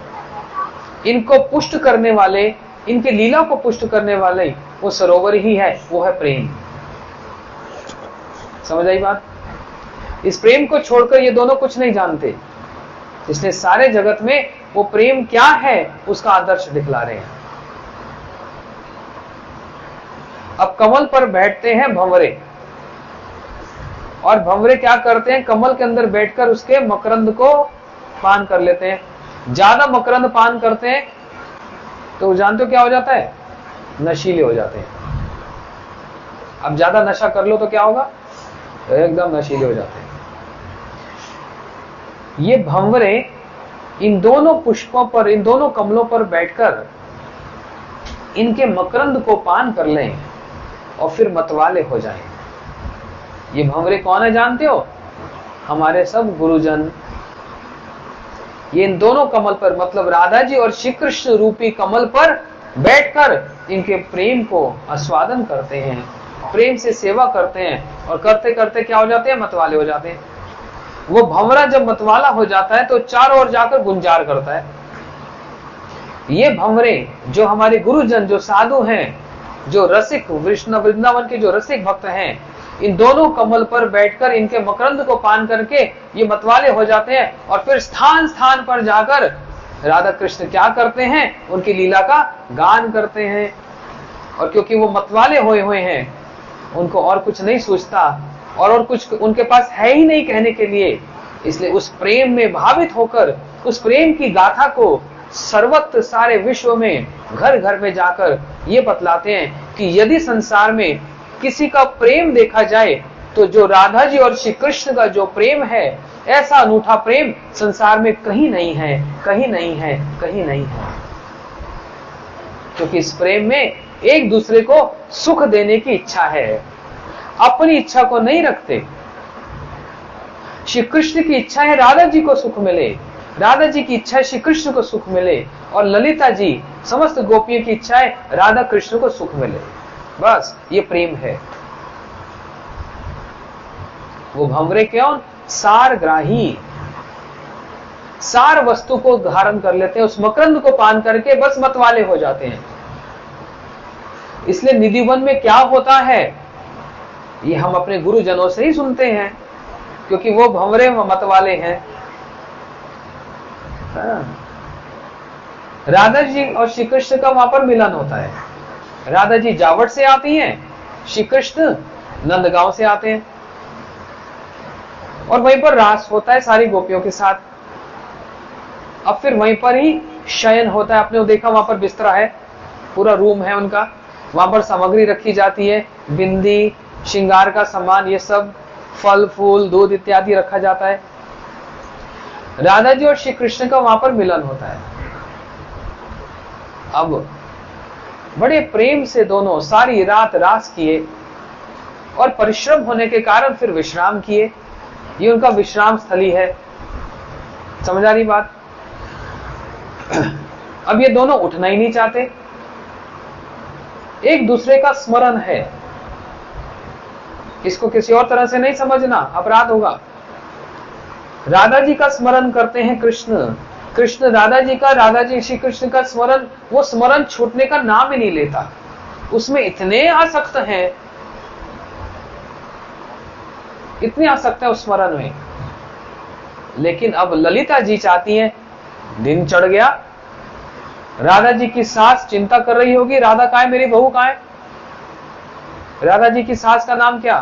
इनको पुष्ट करने वाले, इनके लीला को पुष्ट करने वाले वो सरोवर ही है, वो है प्रेम। समझ आई बात? इस प्रेम को छोड़कर ये दोनों कुछ नहीं जानते, इसलिए सारे जगत में वो प्रेम क्या है उसका आदर्श दिखला रहे हैं। अब कमल पर बैठते हैं भंवरे, और भंवरे क्या करते हैं? कमल के अंदर बैठकर उसके मकरंद को पान कर लेते हैं। ज्यादा मकरंद पान करते हैं तो जानते हो क्या हो जाता है? नशीले हो जाते हैं। अब ज्यादा नशा कर लो तो क्या होगा? तो एकदम नशीले हो जाते हैं। ये भंवरे इन दोनों पुष्पों पर, इन दोनों कमलों पर बैठकर इनके मकरंद को पान कर लें और फिर मतवाले हो जाएं। ये भंवरे कौन है जानते हो? हमारे सब गुरुजन। ये इन दोनों कमल पर, मतलब राधा जी और श्री कृष्ण रूपी कमल पर बैठकर इनके प्रेम को आस्वादन करते हैं, प्रेम से सेवा करते हैं, और करते करते क्या हो जाते हैं? मतवाले हो जाते हैं। वो भंवरा जब मतवाला हो जाता है तो चारों ओर जाकर गुंजार करता है। ये भंवरे जो हमारे गुरुजन, जो साधु हैं, जो रसिक वृंदावन के जो रसिक भक्त हैं, इन दोनों कमल पर बैठकर इनके मकरंद को पान करके ये मतवाले हो जाते हैं और फिर स्थान स्थान पर जाकर राधा कृष्ण क्या करते हैं, उनकी लीला का गान करते हैं। और क्योंकि वो मतवाले हुए हैं, उनको और कुछ नहीं सोचता और कुछ उनके पास है ही नहीं कहने के लिए, इसलिए उस प्रेम में भावित होकर उस प्रेम की गाथा को सर्वत्र सारे विश्व में घर घर में जाकर ये बतलाते हैं कि यदि संसार में किसी का प्रेम देखा जाए तो जो राधा जी और श्री कृष्ण का जो प्रेम है, ऐसा अनूठा प्रेम संसार में कहीं नहीं है, कहीं नहीं है, कहीं नहीं है। क्योंकि इस प्रेम में एक दूसरे को सुख देने की इच्छा है, अपनी इच्छा को नहीं रखते। श्री कृष्ण की इच्छा है राधा जी को सुख मिले, राधा जी की इच्छा है श्री कृष्ण को सुख मिले, और ललिता जी समस्त गोपियों की इच्छा है राधा कृष्ण को सुख मिले। बस ये प्रेम है। वो भंवरे क्यों? सारग्राही, सार वस्तु को धारण कर लेते हैं, उस मकरंद को पान करके बस मतवाले हो जाते हैं। इसलिए निधिवन में क्या होता है ये हम अपने गुरुजनों से ही सुनते हैं, क्योंकि वो भंवरे मतवाले हैं। राधा जी और श्री कृष्ण का वहां पर मिलन होता है। राधा जी जावट से आती हैं, श्री कृष्ण नंदगांव से आते हैं, और वहीं पर रास होता है सारी गोपियों के साथ। अब फिर वहीं पर ही शयन होता है। आपने देखा वहां पर बिस्तरा है, पूरा रूम है उनका, वहां पर सामग्री रखी जाती है, बिंदी, श्रृंगार का सामान, ये सब फल फूल दूध इत्यादि रखा जाता है। राधा जी और श्री कृष्ण का वहां पर मिलन होता है। अब बड़े प्रेम से दोनों सारी रात रास किए और परिश्रम होने के कारण फिर विश्राम किए। ये उनका विश्राम स्थली है। समझ आ रही बात? अब ये दोनों उठना ही नहीं चाहते, एक दूसरे का स्मरण है। इसको किसी और तरह से नहीं समझना, अपराध होगा। राधा जी का स्मरण करते हैं कृष्ण, कृष्ण राधा जी का, राधा जी श्री कृष्ण का स्मरण, वो स्मरण छूटने का नाम ही नहीं लेता। उसमें इतने आसक्त हैं, इतने आसक्त है उस स्मरण में। लेकिन अब ललिता जी चाहती हैं, दिन चढ़ गया, राधा जी की सास चिंता कर रही होगी, राधा कहाँ है, मेरी बहू कहाँ है। राधा जी की सास का नाम क्या?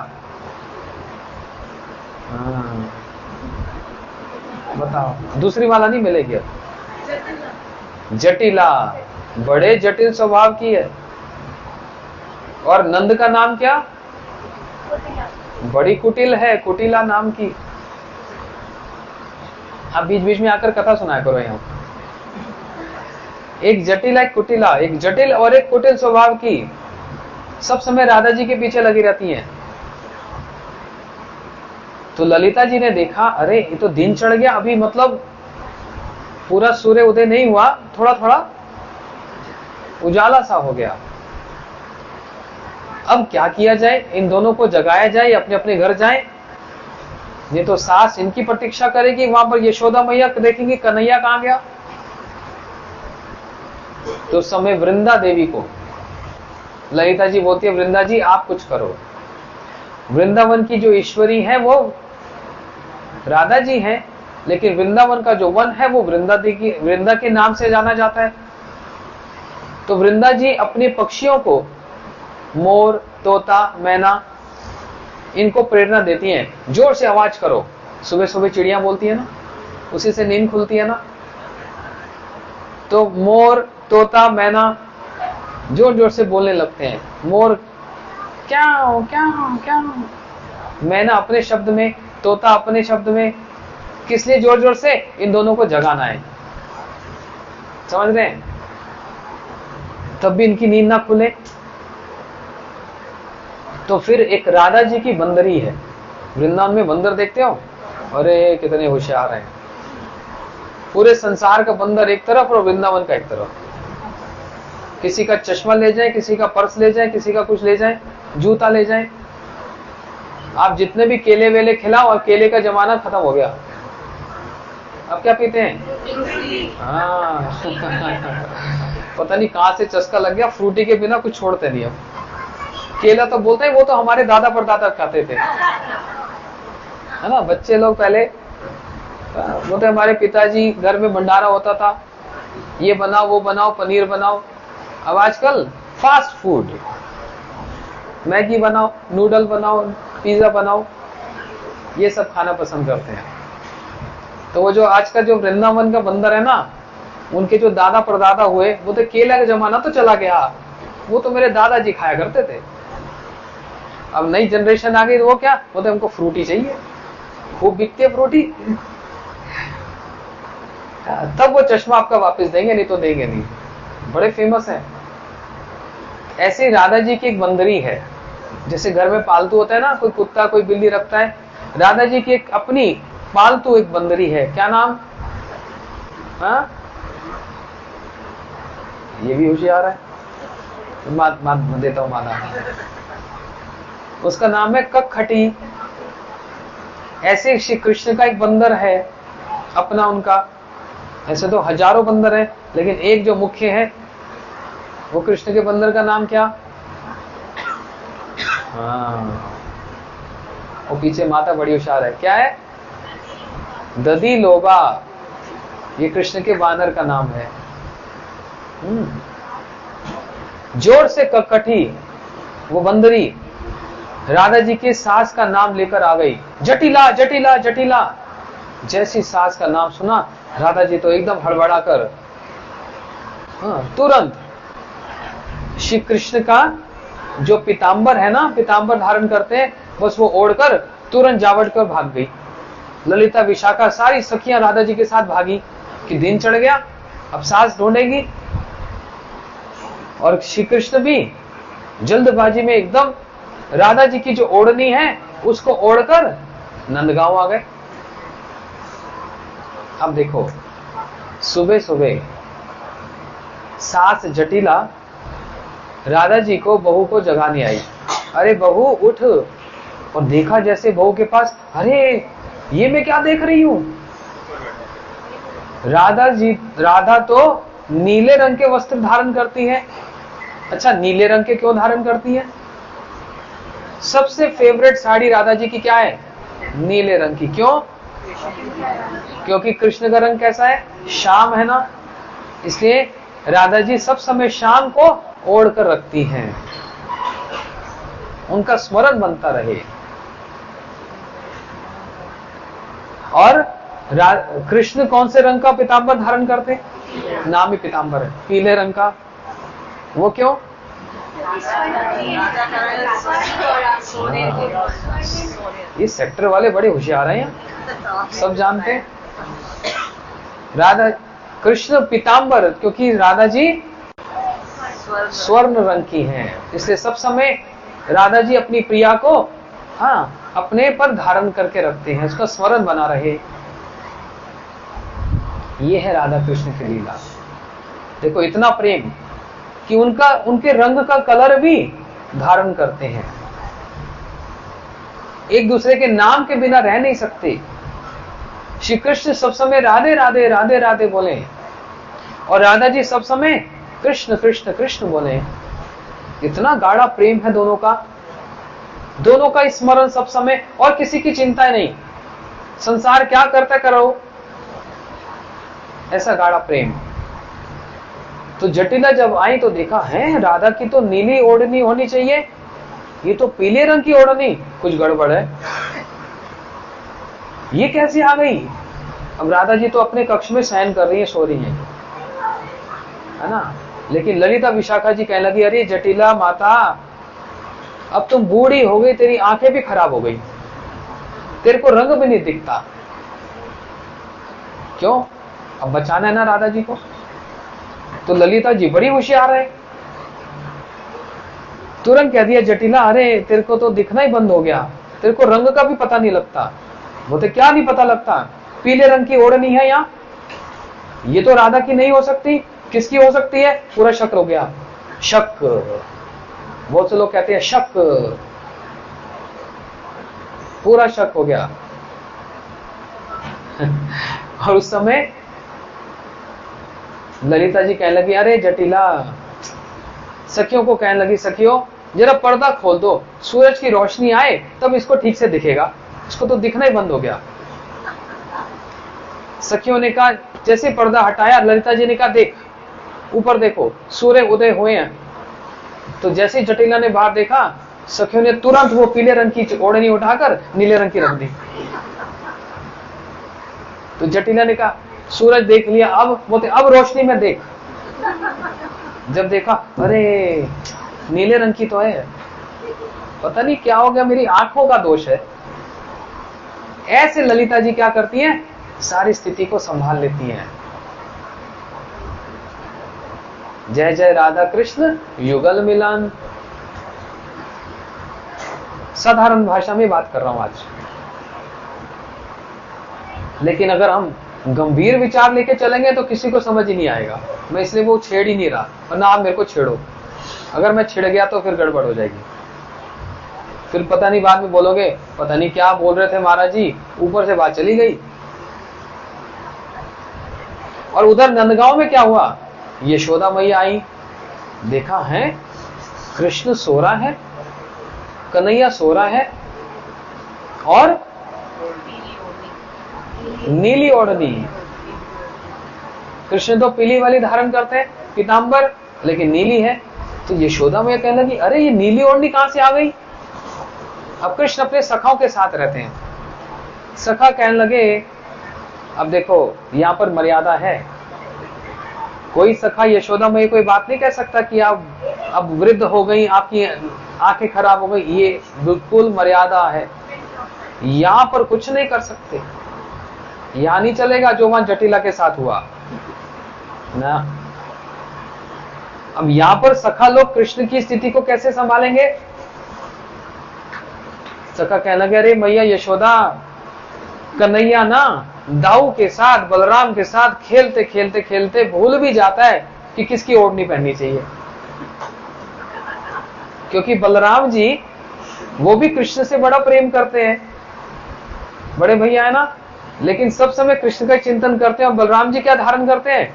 बताओ, दूसरी वाला नहीं मिलेगी अब। जटिला, बड़े जटिल स्वभाव की है। और नंद का नाम क्या? बड़ी कुटिल है, कुटिला नाम की। आप बीच बीच में आकर कथा सुनाया करो। यहाँ एक जटिला, एक कुटिला, एक जटिल और एक कुटिल स्वभाव की, सब समय राधा जी के पीछे लगी रहती हैं। तो ललिता जी ने देखा, अरे ये तो दिन चढ़ गया, अभी मतलब पूरा सूर्य उदय नहीं हुआ, थोड़ा थोड़ा उजाला सा हो गया। अब क्या किया जाए, इन दोनों को जगाया जाए, अपने अपने घर जाएं। ये तो सास इनकी प्रतीक्षा करेगी, वहां पर यशोदा मैया देखेंगी कन्हैया कहां गया। तो उस समय वृंदा देवी को ललिता जी बोलती है, वृंदा जी आप कुछ करो। वृंदावन की जो ईश्वरी है वो राधा जी हैं, लेकिन वृंदावन का जो वन है वो वृंदा के नाम से जाना जाता है। तो वृंदा जी अपने पक्षियों को, मोर, तोता, मैना, इनको प्रेरणा देती हैं, जोर से आवाज करो। सुबह सुबह चिड़िया बोलती है ना, उसी से नींद खुलती है ना। तो मोर, तोता, मैना जोर जोर से बोलने लगते हैं। मोर क्या हो, क्या हो, क्या हो, मैना अपने शब्द में, तोता अपने शब्द में। किस लिए जोर जोर से? इन दोनों को जगाना है। समझ रहे हैं? तब भी इनकी नींद ना खुले। तो फिर एक राधा जी की बंदरी है, वृंदावन में बंदर देखते हो, अरे कितने होशियार हैं। पूरे संसार का बंदर एक तरफ और वृंदावन का एक तरफ। किसी का चश्मा ले जाए, किसी का पर्स ले जाए, किसी का कुछ ले जाए, जूता ले जाए। आप जितने भी केले वेले खिलाओ, और केले का जमाना खत्म हो गया। अब क्या पीते हैं? हाँ पता नहीं कहां से चस्का लग गया, फ्रूटी के बिना कुछ छोड़ते नहीं। अब केला तो बोलते हैं वो तो हमारे दादा परदादा खाते थे, है ना। बच्चे लोग पहले बोलते हमारे पिताजी घर में भंडारा होता था, ये बनाओ वो बनाओ, पनीर बनाओ। अब आजकल फास्ट फूड, मैगी बनाओ, नूडल बनाओ, पिज्जा बनाओ, ये सब खाना पसंद करते हैं। तो वो जो आज का जो वृंदावन का बंदर है ना, उनके जो दादा परदादा हुए, वो तो केला का जमाना तो चला गया, वो तो मेरे दादाजी खाया करते थे। अब नई जनरेशन आ गई तो वो क्या बोलते, हमको फ्रूटी चाहिए, खूब बिकती है फ्रूटी। तब वो चश्मा आपका वापस देंगे, नहीं तो देंगे नहीं। बड़े फेमस है। ऐसे राधा जी की एक बंदरी है, जैसे घर में पालतू होता है ना, कोई कुत्ता कोई बिल्ली रखता है, राधा जी की एक अपनी पालतू एक बंदरी है। क्या नाम? हाँ, ये भी होशियार है, देता हूं मादा। उसका नाम है कखटी। ऐसे श्री कृष्ण का एक बंदर है अपना उनका। ऐसे तो हजारों बंदर हैं, लेकिन एक जो मुख्य है वो कृष्ण के बंदर का नाम क्या? हाँ, वो पीछे माता बड़ी होशियार है। क्या है? दधी लोबा, ये कृष्ण के वानर का नाम है। जोर से ककठी, वो बंदरी राधा जी की सास का नाम लेकर आ गई। जटिला जटिला जटिला। जैसी सास का नाम सुना, राधा जी तो एकदम हड़बड़ा कर तुरंत श्री कृष्ण का जो पीतांबर है ना, पीतांबर धारण करते हैं, बस वो ओढ़कर तुरंत जावट कर भाग गई। ललिता विशाखा सारी सखियां राधा जी के साथ भागी कि दिन चढ़ गया, अब सास ढूंढेगी। और श्री कृष्ण भी जल्दबाजी में एकदम राधा जी की जो ओढ़नी है उसको ओढ़कर नंदगांव आ गए। अब देखो, सुबह सुबह सास जटिला राधा जी को बहू को जगाने आई। अरे बहू उठ। और देखा जैसे बहू के पास, अरे ये मैं क्या देख रही हूं? राधा तो नीले रंग के वस्त्र धारण करती है। अच्छा, नीले रंग के क्यों धारण करती है? सबसे फेवरेट साड़ी राधा जी की क्या है? नीले रंग की। क्यों? क्योंकि कृष्ण का रंग कैसा है? शाम है ना, इसलिए राधा जी सब समय शाम को ओढ़ कर रखती हैं, उनका स्मरण बनता रहे। और कृष्ण कौन से रंग का पीतांबर धारण करते हैं? नाम ही पीतांबर है, पीले रंग का। वो क्यों? ये सेक्टर वाले बड़े होशियार हैं, सब जानते हैं। राधा कृष्ण पीतांबर, क्योंकि राधा जी स्वर्ण रंग की हैं, इसलिए सब समय राधा जी अपनी प्रिया को अपने पर धारण करके रखते हैं, उसका स्मरण बना रहे। ये है राधा कृष्ण की लीला। देखो इतना प्रेम कि उनके रंग का कलर भी धारण करते हैं। एक दूसरे के नाम के बिना रह नहीं सकते। श्री कृष्ण सब समय राधे राधे राधे राधे बोले, और राधा जी सब समय कृष्ण कृष्ण कृष्ण बोले। इतना गाढ़ा प्रेम है दोनों का स्मरण सब समय, और किसी की चिंता नहीं, संसार क्या करता करो, ऐसा गाढ़ा प्रेम। तो जटिला जब आई तो देखा है राधा की तो नीली ओढ़नी होनी चाहिए, ये तो पीले रंग की ओढ़नी, कुछ गड़बड़ है, ये कैसे आ गई? अब राधा जी तो अपने कक्ष में शयन कर रही है, सो रही है ना। लेकिन ललिता विशाखा जी कहने लगी, अरे जटिला माता, अब तुम बूढ़ी हो गई, तेरी आंखें भी खराब हो गई, तेरे को रंग भी नहीं दिखता। क्यों? अब बचाना है ना राधा जी को। तो ललिता जी बड़ी होशियार है, तुरंत कह दिया जटिला, अरे तेरे को तो दिखना ही बंद हो गया, तेरे को रंग का भी पता नहीं लगता। वो तो क्या नहीं पता लगता, पीले रंग की ओढ़नी है यहाँ, ये तो राधा की नहीं हो सकती, किसकी हो सकती है? पूरा शक हो गया, शक। बहुत से लोग कहते हैं शक, पूरा शक हो गया। और उस समय ललिता जी कहने लगी, अरे जटिला, सखियों को कहने लगी, सखियों जरा पर्दा खोल दो, सूरज की रोशनी आए तब इसको ठीक से दिखेगा, इसको तो दिखना ही बंद हो गया। सखियों ने कहा, जैसे पर्दा हटाया, ललिता जी ने कहा, देख ऊपर देखो, सूर्य उदय हुए हैं। तो जैसे जटिला ने बाहर देखा, सखियों ने तुरंत वो पीले रंग की ओढ़नी उठाकर नीले रंग की रख दी। तो जटिला ने कहा, सूरज देख लिया, अब बोलते अब रोशनी में देख। जब देखा, अरे नीले रंग की तो है, पता नहीं क्या हो गया, मेरी आंखों का दोष है। ऐसे ललिता जी क्या करती हैं, सारी स्थिति को संभाल लेती हैं। जय जय राधा कृष्ण युगल मिलन। साधारण भाषा में बात कर रहा हूं आज, लेकिन अगर हम गंभीर विचार लेके चलेंगे तो किसी को समझ ही नहीं आएगा। मैं इसलिए वो छेड़ ही नहीं रहा, वरना आप मेरे को छेड़ो। अगर मैं छिड़ गया तो फिर गड़बड़ हो जाएगी, फिर पता नहीं बाद में बोलोगे पता नहीं क्या बोल रहे थे महाराज जी, ऊपर से बात चली गई। और उधर नंदगांव में क्या हुआ, यशोदा मैया आई, देखा है कृष्ण सो रहा है, कन्हैया सो रहा है, और नीली ओढ़नी। कृष्ण तो पीली वाली धारण करते हैं पीतांबर, लेकिन नीली है। तो यशोदा मैया कहने लगी, अरे ये नीली ओढ़नी कहां से आ गई। अब कृष्ण अपने सखाओं के साथ रहते हैं। सखा कहने लगे, अब देखो यहां पर मर्यादा है, कोई सखा यशोदा मैया कोई बात नहीं कह सकता कि आप अब वृद्ध हो गई, आपकी आंखें खराब हो गई, ये बिल्कुल मर्यादा है, यहां पर कुछ नहीं कर सकते। यहां नहीं चलेगा जो वहां जटिला के साथ हुआ ना। अब यहां पर सखा लोग कृष्ण की स्थिति को कैसे संभालेंगे। सखा कहने लगे, अरे मैया यशोदा, कन्हैया ना दाऊ के साथ बलराम के साथ खेलते खेलते खेलते भूल भी जाता है कि किसकी ओढ़नी पहननी चाहिए, क्योंकि बलराम जी वो भी कृष्ण से बड़ा प्रेम करते हैं, बड़े भैया है ना, लेकिन सब समय कृष्ण का चिंतन करते हैं। और बलराम जी क्या धारण करते हैं,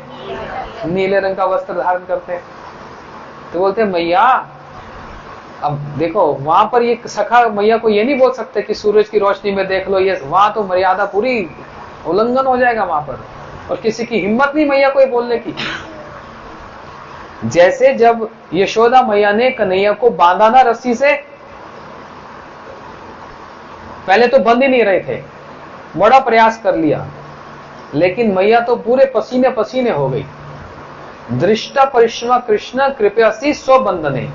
नीले रंग का वस्त्र धारण करते हैं। तो बोलते हैं मैया, अब देखो वहां पर ये सखा मैया को ये नहीं बोल सकते कि सूरज की रोशनी में देख लो, ये वहां तो मर्यादा पूरी उल्लंघन हो जाएगा वहां पर, और किसी की हिम्मत नहीं मैया को बोलने की। जैसे जब यशोदा मैया ने कन्हैया को बांधा ना रस्सी से, पहले तो बंध ही नहीं रहे थे, बड़ा प्रयास कर लिया, लेकिन मैया तो पूरे पसीने पसीने हो गई। दृष्टा परिश्रम कृष्ण कृपयासी स्वबंधने।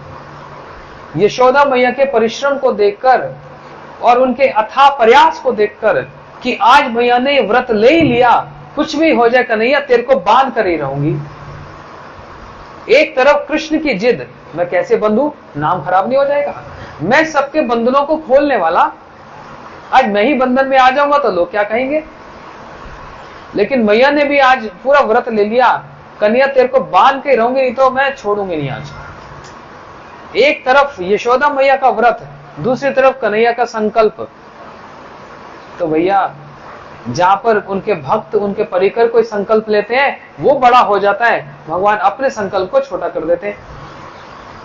यशोदा मैया के परिश्रम को देखकर और उनके अथाह प्रयास को देखकर कि आज मैया ने व्रत ले ही लिया, कुछ भी हो जाए कन्हैया तेरे को बांध कर ही रहूंगी। एक तरफ कृष्ण की जिद, मैं कैसे बंधू, नाम खराब नहीं हो जाएगा, मैं सबके बंधनों को खोलने वाला, आज मैं ही बंधन में आ जाऊंगा तो लोग क्या कहेंगे। लेकिन मैया ने भी आज पूरा व्रत ले लिया, कन्हैया तेरे को बांध के रहूंगी, नहीं तो मैं छोड़ूंगी नहीं आज। एक तरफ यशोदा मैया का व्रत, दूसरी तरफ कन्हैया का संकल्प। तो भैया जहां पर उनके भक्त उनके परिकर कोई संकल्प लेते हैं वो बड़ा हो जाता है, भगवान अपने संकल्प को छोटा कर देते हैं,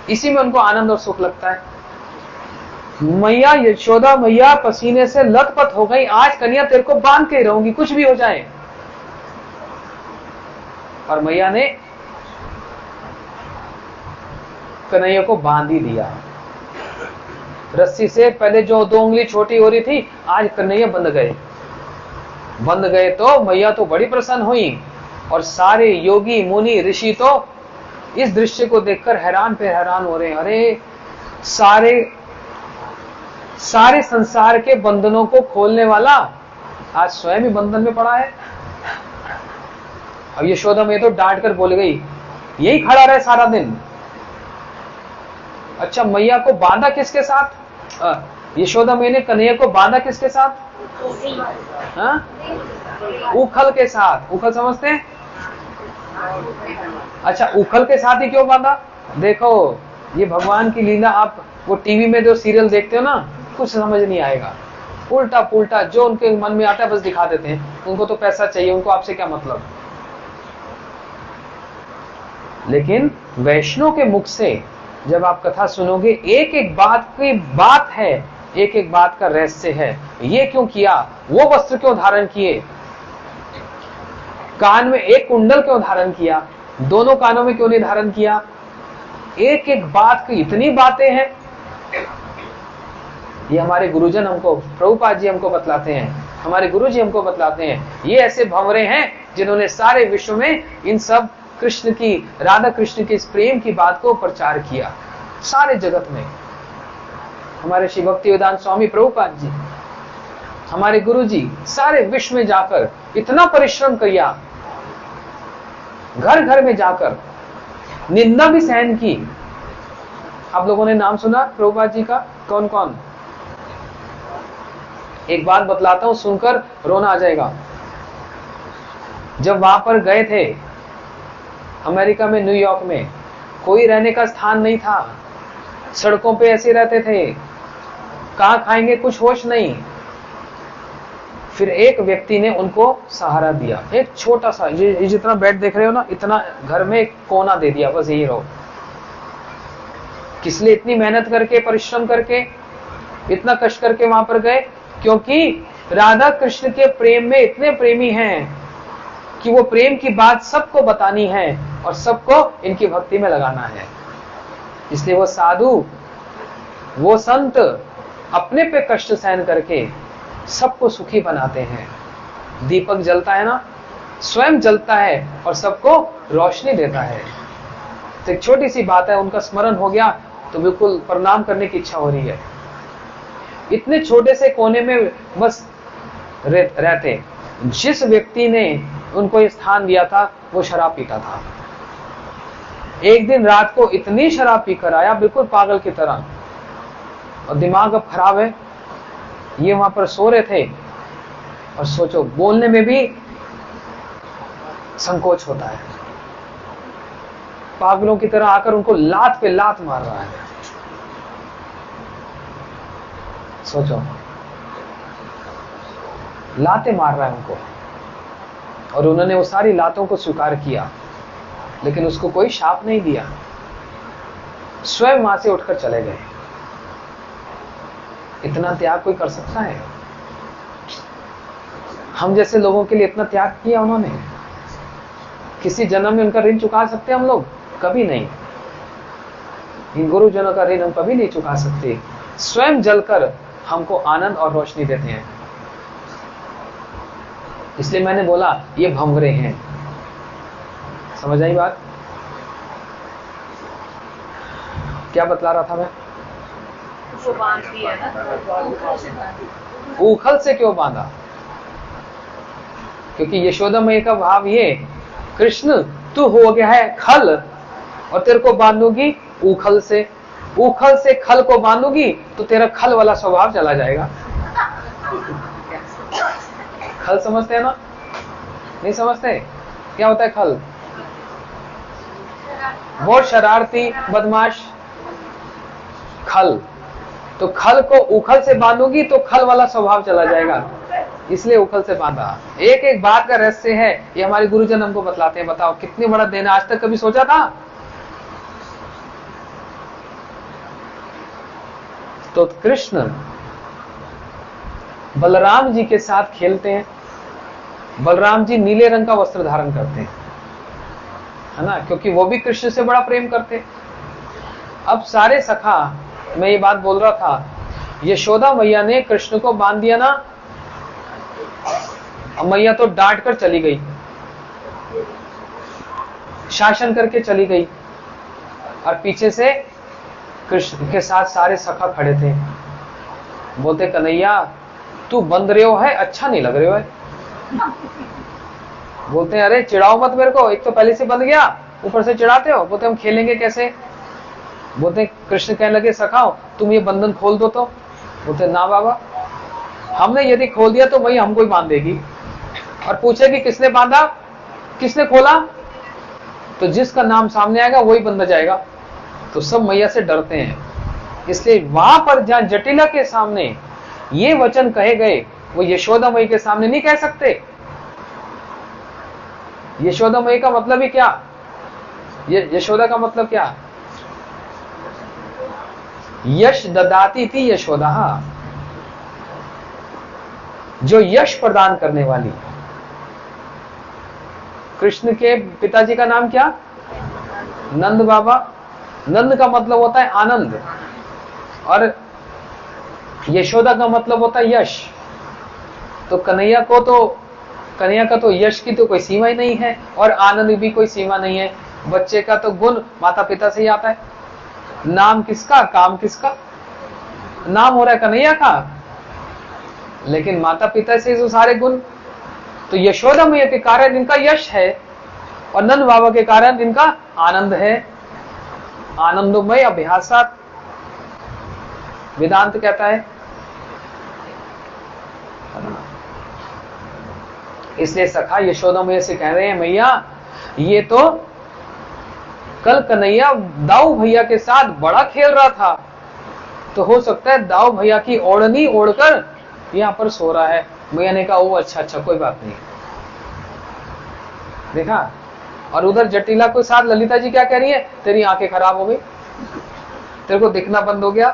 इसी में उनको आनंद और सुख लगता है। मैया यशोदा मैया पसीने से लथपथ हो गई, आज कन्हैया तेरे को बांध के रहूंगी कुछ भी हो जाए। और मैया ने कन्हैया को बांध ही दिया रस्सी से। पहले जो 2 उंगली छोटी हो रही थी, आज कन्हैया बंध गए तो मैया तो बड़ी प्रसन्न हुई, और सारे योगी मुनि ऋषि तो इस दृश्य को देखकर हैरान पे हैरान हो रहे हैं। अरे सारे संसार के बंधनों को खोलने वाला आज स्वयं ही बंधन में पड़ा है। अब यशोदा मैया तो डांट कर बोल गई, यही खड़ा रहे सारा दिन। अच्छा, मैया को बांधा किसके साथ, यशोदा मैया ने कन्हैया को बांधा किसके साथ, उखल के साथ। उखल समझते हैं, अच्छा उखल के साथ ही क्यों बांधा। देखो ये भगवान की लीला, आप वो टीवी में जो सीरियल देखते हो ना, कुछ समझ नहीं आएगा, उल्टा पुल्टा जो उनके मन में आता है बस दिखा देते हैं। उनको तो पैसा चाहिए, उनको आपसे क्या मतलब। लेकिन वैष्णव के मुख से जब आप कथा सुनोगे, एक एक बात की बात है, एक एक बात का रहस्य है। ये क्यों किया, वो वस्त्र क्यों धारण किए, कान में एक कुंडल क्यों धारण किया, दोनों कानों में क्यों नहीं धारण किया, एक एक बात की इतनी बातें हैं। ये हमारे गुरुजन हमको, प्रभुपाद जी हमको बतलाते हैं, हमारे गुरुजी हमको बतलाते हैं। ये ऐसे भंवरे हैं जिन्होंने सारे विश्व में इन सब कृष्ण की, राधा कृष्ण के इस प्रेम की बात को प्रचार किया सारे जगत में। हमारे श्री भक्ति वेदांत स्वामी प्रभुपाद जी, हमारे गुरुजी सारे विश्व में जाकर इतना परिश्रम किया, घर घर में जाकर निंदा भी सहन की। आप लोगों ने नाम सुना प्रभुपाद जी का, कौन कौन? एक बात बतलाता हूं, सुनकर रोना आ जाएगा। जब वहां पर गए थे अमेरिका में, न्यूयॉर्क में, कोई रहने का स्थान नहीं था, सड़कों पे ऐसे रहते थे, कहां खाएंगे कुछ होश नहीं। फिर एक व्यक्ति ने उनको सहारा दिया, एक छोटा सा, ये जितना बेड देख रहे हो ना, इतना घर में एक कोना दे दिया, बस यही रहो। किस लिए इतनी मेहनत करके, परिश्रम करके, इतना कष्ट करके वहां पर गए? क्योंकि राधा कृष्ण के प्रेम में इतने प्रेमी हैं कि वो प्रेम की बात सबको बतानी है और सबको इनकी भक्ति में लगाना है। इसलिए वो साधु, वो संत अपने पे कष्ट सहन करके सबको सुखी बनाते हैं। दीपक जलता है ना, स्वयं जलता है और सबको रोशनी देता है। तो एक छोटी सी बात है, उनका स्मरण हो गया तो बिल्कुल प्रणाम करने की इच्छा हो रही है। इतने छोटे से कोने में बस रहते। जिस व्यक्ति ने उनको ये स्थान दिया था वो शराब पीता था। एक दिन रात को इतनी शराब पीकर आया, बिल्कुल पागल की तरह, और दिमाग अब खराब है। ये वहां पर सो रहे थे और सोचो, बोलने में भी संकोच होता है। पागलों की तरह आकर उनको लात पे लात मार रहा है। सोचो, लाते मार रहा है उनको, और उन्होंने वो सारी लातों को स्वीकार किया, लेकिन उसको कोई शाप नहीं दिया, स्वयं वहां से उठकर चले गए। इतना त्याग कोई कर सकता है? हम जैसे लोगों के लिए इतना त्याग किया उन्होंने। किसी जन्म में उनका ऋण चुका सकते हम लोग? कभी नहीं। इन गुरुजनों का ऋण हम कभी नहीं चुका सकते। स्वयं जलकर हमको आनंद और रोशनी देते हैं। इसलिए मैंने बोला ये भंवरे हैं। समझ आई बात? क्या बतला रहा था मैं? ऊखल से क्यों बांधा? क्योंकि यशोदा मैया का भाव ये, कृष्ण तू हो गया है खल और तेरे को बांधूंगी ऊखल से। ऊखल से खल को बांधूंगी तो तेरा खल वाला स्वभाव चला जाएगा। खल समझते हैं ना? नहीं समझते? क्या होता है खल? बहुत शरारती, बदमाश खल। तो खल को उखल से बांधूंगी तो खल वाला स्वभाव चला जाएगा, इसलिए उखल से बांधा। एक एक बात का रहस्य है, ये हमारे गुरुजन हमको बतलाते हैं। बताओ कितनी बड़ा देना, आज तक कभी सोचा था? तो कृष्ण बलराम जी के साथ खेलते हैं। बलराम जी नीले रंग का वस्त्र धारण करते हैं, है ना, क्योंकि वो भी कृष्ण से बड़ा प्रेम करते। अब सारे सखा, मैं ये बात बोल रहा था, यशोदा मैया ने कृष्ण को बांध दिया ना, अब मैया तो डांट कर चली गई, शासन करके चली गई, और पीछे से कृष्ण के साथ सारे सखा खड़े थे। बोलते कन्हैया तू बंद रहे हो है, अच्छा नहीं लग रहे हो है। बोलते हैं अरे चिढ़ाओ मत मेरे को, एक तो पहले से बंद गया, ऊपर से चिढ़ाते हो। बोलते हम खेलेंगे कैसे? बोलते कृष्ण कहने लगे सखाओ तुम ये बंधन खोल दो तो। बोलते ना बाबा, हमने यदि खोल दिया तो वही हमको ही बांध देगी, और पूछेगी किसने बांधा, किसने खोला, तो जिसका नाम सामने आएगा वही बंधा जाएगा। तो सब मैया से डरते हैं। इसलिए वहां पर जहां जटिला के सामने ये वचन कहे गए, वो यशोदा मई के सामने नहीं कह सकते। यशोदा मई का मतलब ही क्या? ये यशोदा का मतलब क्या? यश ददाती थी यशोदा, जो यश प्रदान करने वाली। कृष्ण के पिताजी का नाम क्या? नंद बाबा। नंद का मतलब होता है आनंद, और यशोदा का मतलब होता है यश। तो कन्हैया का तो यश की तो कोई सीमा ही नहीं है, और आनंद भी कोई सीमा नहीं है। बच्चे का तो गुण माता पिता से ही आता है। नाम किसका, काम किसका? नाम हो रहा है कन्हैया का, लेकिन माता पिता से जो सारे गुण। तो यशोदा मैया के कारण इनका यश है, और नंद बाबा के कारण इनका आनंद है। आनंदमय अभ्यासात वेदांत कहता है। इसलिए सखा यशोदा मैया से कह रहे हैं, मैया ये तो कल कन्हैया दाऊ भैया के साथ बड़ा खेल रहा था, तो हो सकता है दाऊ भैया की ओढ़नी ओढ़कर यहां पर सो रहा है। मैया ने कहा ओ अच्छा कोई बात नहीं। देखा? और उधर जटिला के साथ ललिता जी क्या कह रही है? तेरी आंखें खराब हो गई, तेरे को दिखना बंद हो गया,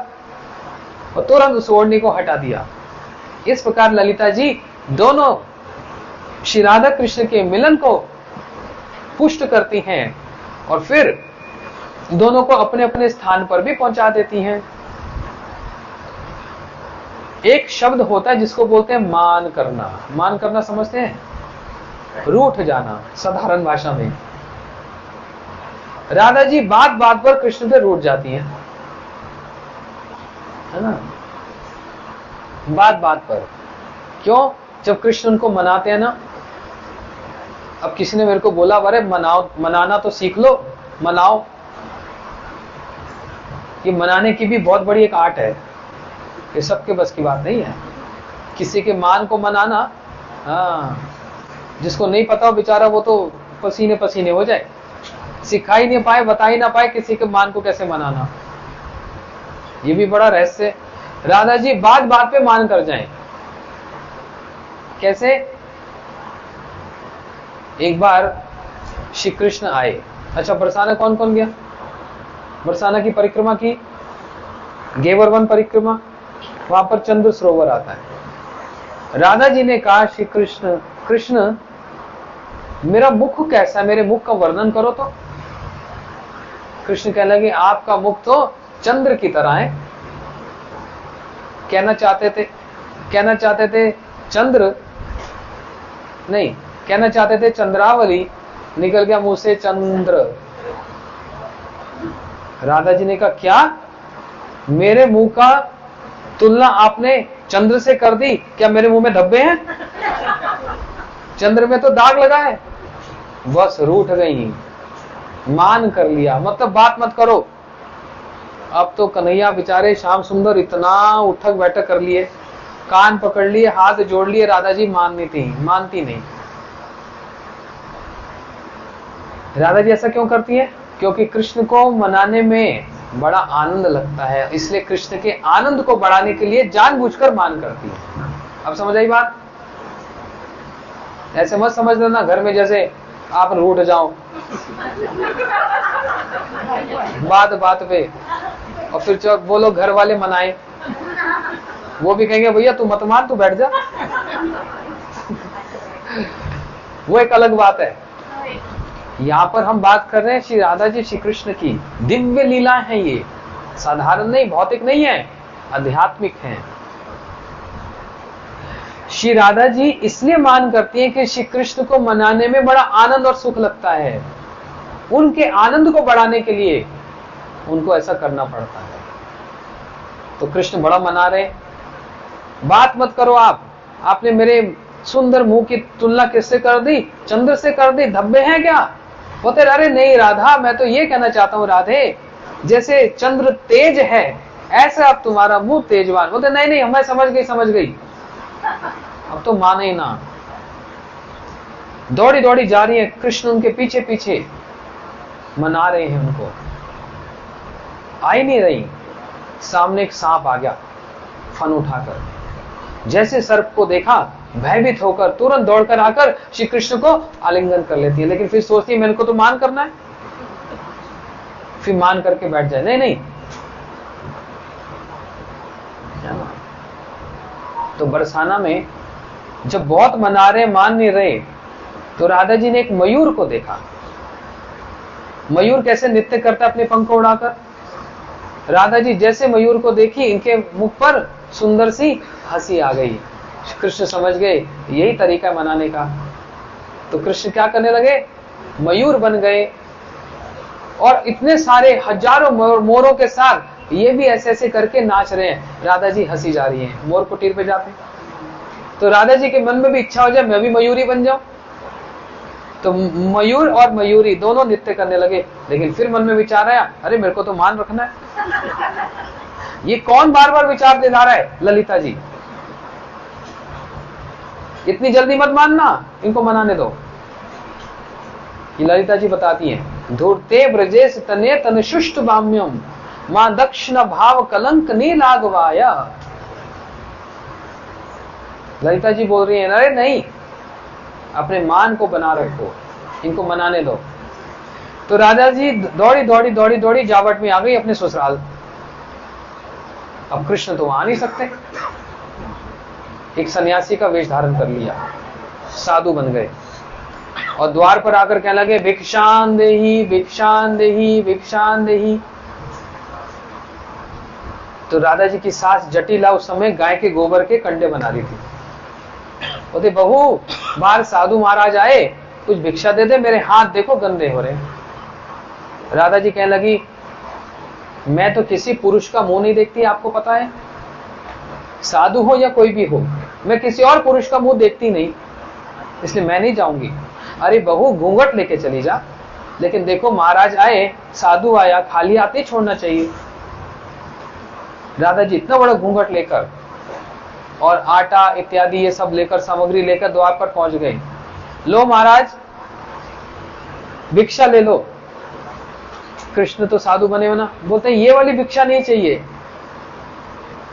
और तुरंत उस ओढ़नी को हटा दिया। इस प्रकार ललिता जी दोनों श्री राधा कृष्ण के मिलन को पुष्ट करती हैं, और फिर दोनों को अपने अपने स्थान पर भी पहुंचा देती हैं। एक शब्द होता है जिसको बोलते हैं मान करना। मान करना समझते हैं? रूठ जाना साधारण भाषा में। राधा जी बात बात पर कृष्ण पे रूठ जाती हैं, है ना? बात बात पर। क्यों? जब कृष्ण उनको मनाते हैं ना, अब किसी ने मेरे को बोला अरे मनाना तो सीख लो, मनाओ। ये मनाने की भी बहुत बड़ी एक आर्ट है, ये सबके बस की बात नहीं है। किसी के मान को मनाना, हाँ, जिसको नहीं पता हो बेचारा वो तो पसीने पसीने हो जाए, सिखा ही नहीं पाए, बता ही ना पाए किसी के मान को कैसे मनाना। ये भी बड़ा रहस्य। राधा जी बात बात पे मान कर जाएं। कैसे? एक बार श्री कृष्ण आए। अच्छा, बरसाना कौन कौन गया? बरसाना की परिक्रमा की, गेवरवन परिक्रमा, वहां पर चंद्र सरोवर आता है। राधा जी ने कहा श्री कृष्ण, कृष्ण मेरा मुख कैसा है, मेरे मुख का वर्णन करो तो। कृष्ण कहने लगे आपका मुख तो चंद्र की तरह है। कहना चाहते थे चंद्र नहीं, कहना चाहते थे चंद्रावली, निकल गया मुंह से चंद्र। राधा जी ने कहा क्या? मेरे मुंह का तुलना आपने चंद्र से कर दी? क्या मेरे मुंह में धब्बे हैं? चंद्र में तो दाग लगा है। बस रूठ गई, मान कर लिया, मतलब बात मत करो। अब तो कन्हैया बेचारे श्याम सुंदर इतना उठक बैठक कर लिए, कान पकड़ लिए, हाथ जोड़ लिए, राधा जी मानती नहीं। राधा जी ऐसा क्यों करती है? क्योंकि कृष्ण को मनाने में बड़ा आनंद लगता है, इसलिए कृष्ण के आनंद को बढ़ाने के लिए जानबूझकर मान करती है। अब समझ आई बात? ऐसे मत समझ लेना घर में जैसे आप रूठ जाओ बात बात पे, और फिर जब वो लोग घर वाले मनाए, वो भी कहेंगे भैया तू मत मान, तू बैठ जा। वो एक अलग बात है। यहाँ पर हम बात कर रहे हैं श्री राधा जी श्री कृष्ण की दिव्य लीलाएं हैं। ये साधारण नहीं, भौतिक नहीं है, आध्यात्मिक है। श्री राधा जी इसलिए मान करती हैं कि श्री कृष्ण को मनाने में बड़ा आनंद और सुख लगता है। उनके आनंद को बढ़ाने के लिए उनको ऐसा करना पड़ता है। तो कृष्ण बड़ा मना रहे, बात मत करो आपने मेरे सुंदर मुंह की तुलना किससे कर दी? चंद्र से कर दी, धब्बे हैं क्या? बोलते अरे नहीं राधा, मैं तो ये कहना चाहता हूँ राधे, जैसे चंद्र तेज है ऐसे अब तुम्हारा मुंह तेजवान। बोलते नहीं मैं समझ गई। अब तो माने ही ना, दौड़ी दौड़ी जा रही है, कृष्ण उनके पीछे पीछे मना रहे हैं उनको। आ ही नहीं रही, सामने एक सांप आ गया फन उठाकर। जैसे सर्प को देखा, भयभीत होकर तुरंत दौड़कर आकर श्री कृष्ण को आलिंगन कर लेती है, लेकिन फिर सोचती है मेरे को तो मान करना है। फिर मान करके बैठ जाए, नहीं नहीं। तो बरसाना में जब बहुत मना रहे, मान नहीं रहे, तो राधा जी ने एक मयूर को देखा। मयूर कैसे नृत्य करता अपने पंख उड़ाकर। राधा जी जैसे मयूर को देखी, इनके मुख पर सुंदर सी हंसी आ गई। कृष्ण समझ गए यही तरीका है मनाने का। तो कृष्ण क्या करने लगे, मयूर बन गए और इतने सारे हजारों मोरों के साथ ये भी ऐसे ऐसे करके नाच रहे हैं। राधा जी हंसी जा रही हैं, मोर कुटीर पे जाते। तो राधा जी के मन में भी इच्छा हो जाए मैं भी मयूरी बन जाऊं। तो मयूर और मयूरी दोनों नृत्य करने लगे। लेकिन फिर मन में विचार आया, अरे मेरे को तो मान रखना है। ये कौन बार बार विचार दिला रहा है? ललिता जी। इतनी जल्दी मत मानना, इनको मनाने दो। ये ललिता जी बताती हैं, धूर्ते ब्रजेश तने तन शुष्ट बाम्यम मां दक्षिण भाव कलंक नी लागवाया। ललिता जी बोल रही है, अरे नहीं, अपने मान को बना रखो, इनको मनाने दो। तो राधा जी दौड़ी दौड़ी दौड़ी दौड़ी जावट में आ गई अपने ससुराल। अब कृष्ण तो आ नहीं सकते, एक सन्यासी का वेश धारण कर लिया, साधु बन गए और द्वार पर आकर कहने लगे, भिक्षान देही भिक्षान देही भिक्षान देही। तो राधा जी की सास जटिला उस समय गाय के गोबर के कंडे बना रही थी। बोलते, बहू बाहर साधु महाराज आए, कुछ भिक्षा दे दे, मेरे हाथ देखो गंदे हो रहे। राधा जी कहने लगी, मैं तो किसी पुरुष का मुंह नहीं देखती, आपको पता है, साधु हो या कोई भी हो, मैं किसी और पुरुष का मुंह देखती नहीं, इसलिए मैं नहीं जाऊंगी। अरे बहू घूंघट लेके चली जा, लेकिन देखो महाराज आए, साधु आया, खाली हाथ नहीं छोड़ना चाहिए। राधा जी इतना बड़ा घूंघट लेकर और आटा इत्यादि ये सब लेकर, सामग्री लेकर द्वार पर पहुंच गए। लो महाराज भिक्षा ले लो। कृष्ण तो साधु बने हो ना, बोलते ये वाली भिक्षा नहीं चाहिए।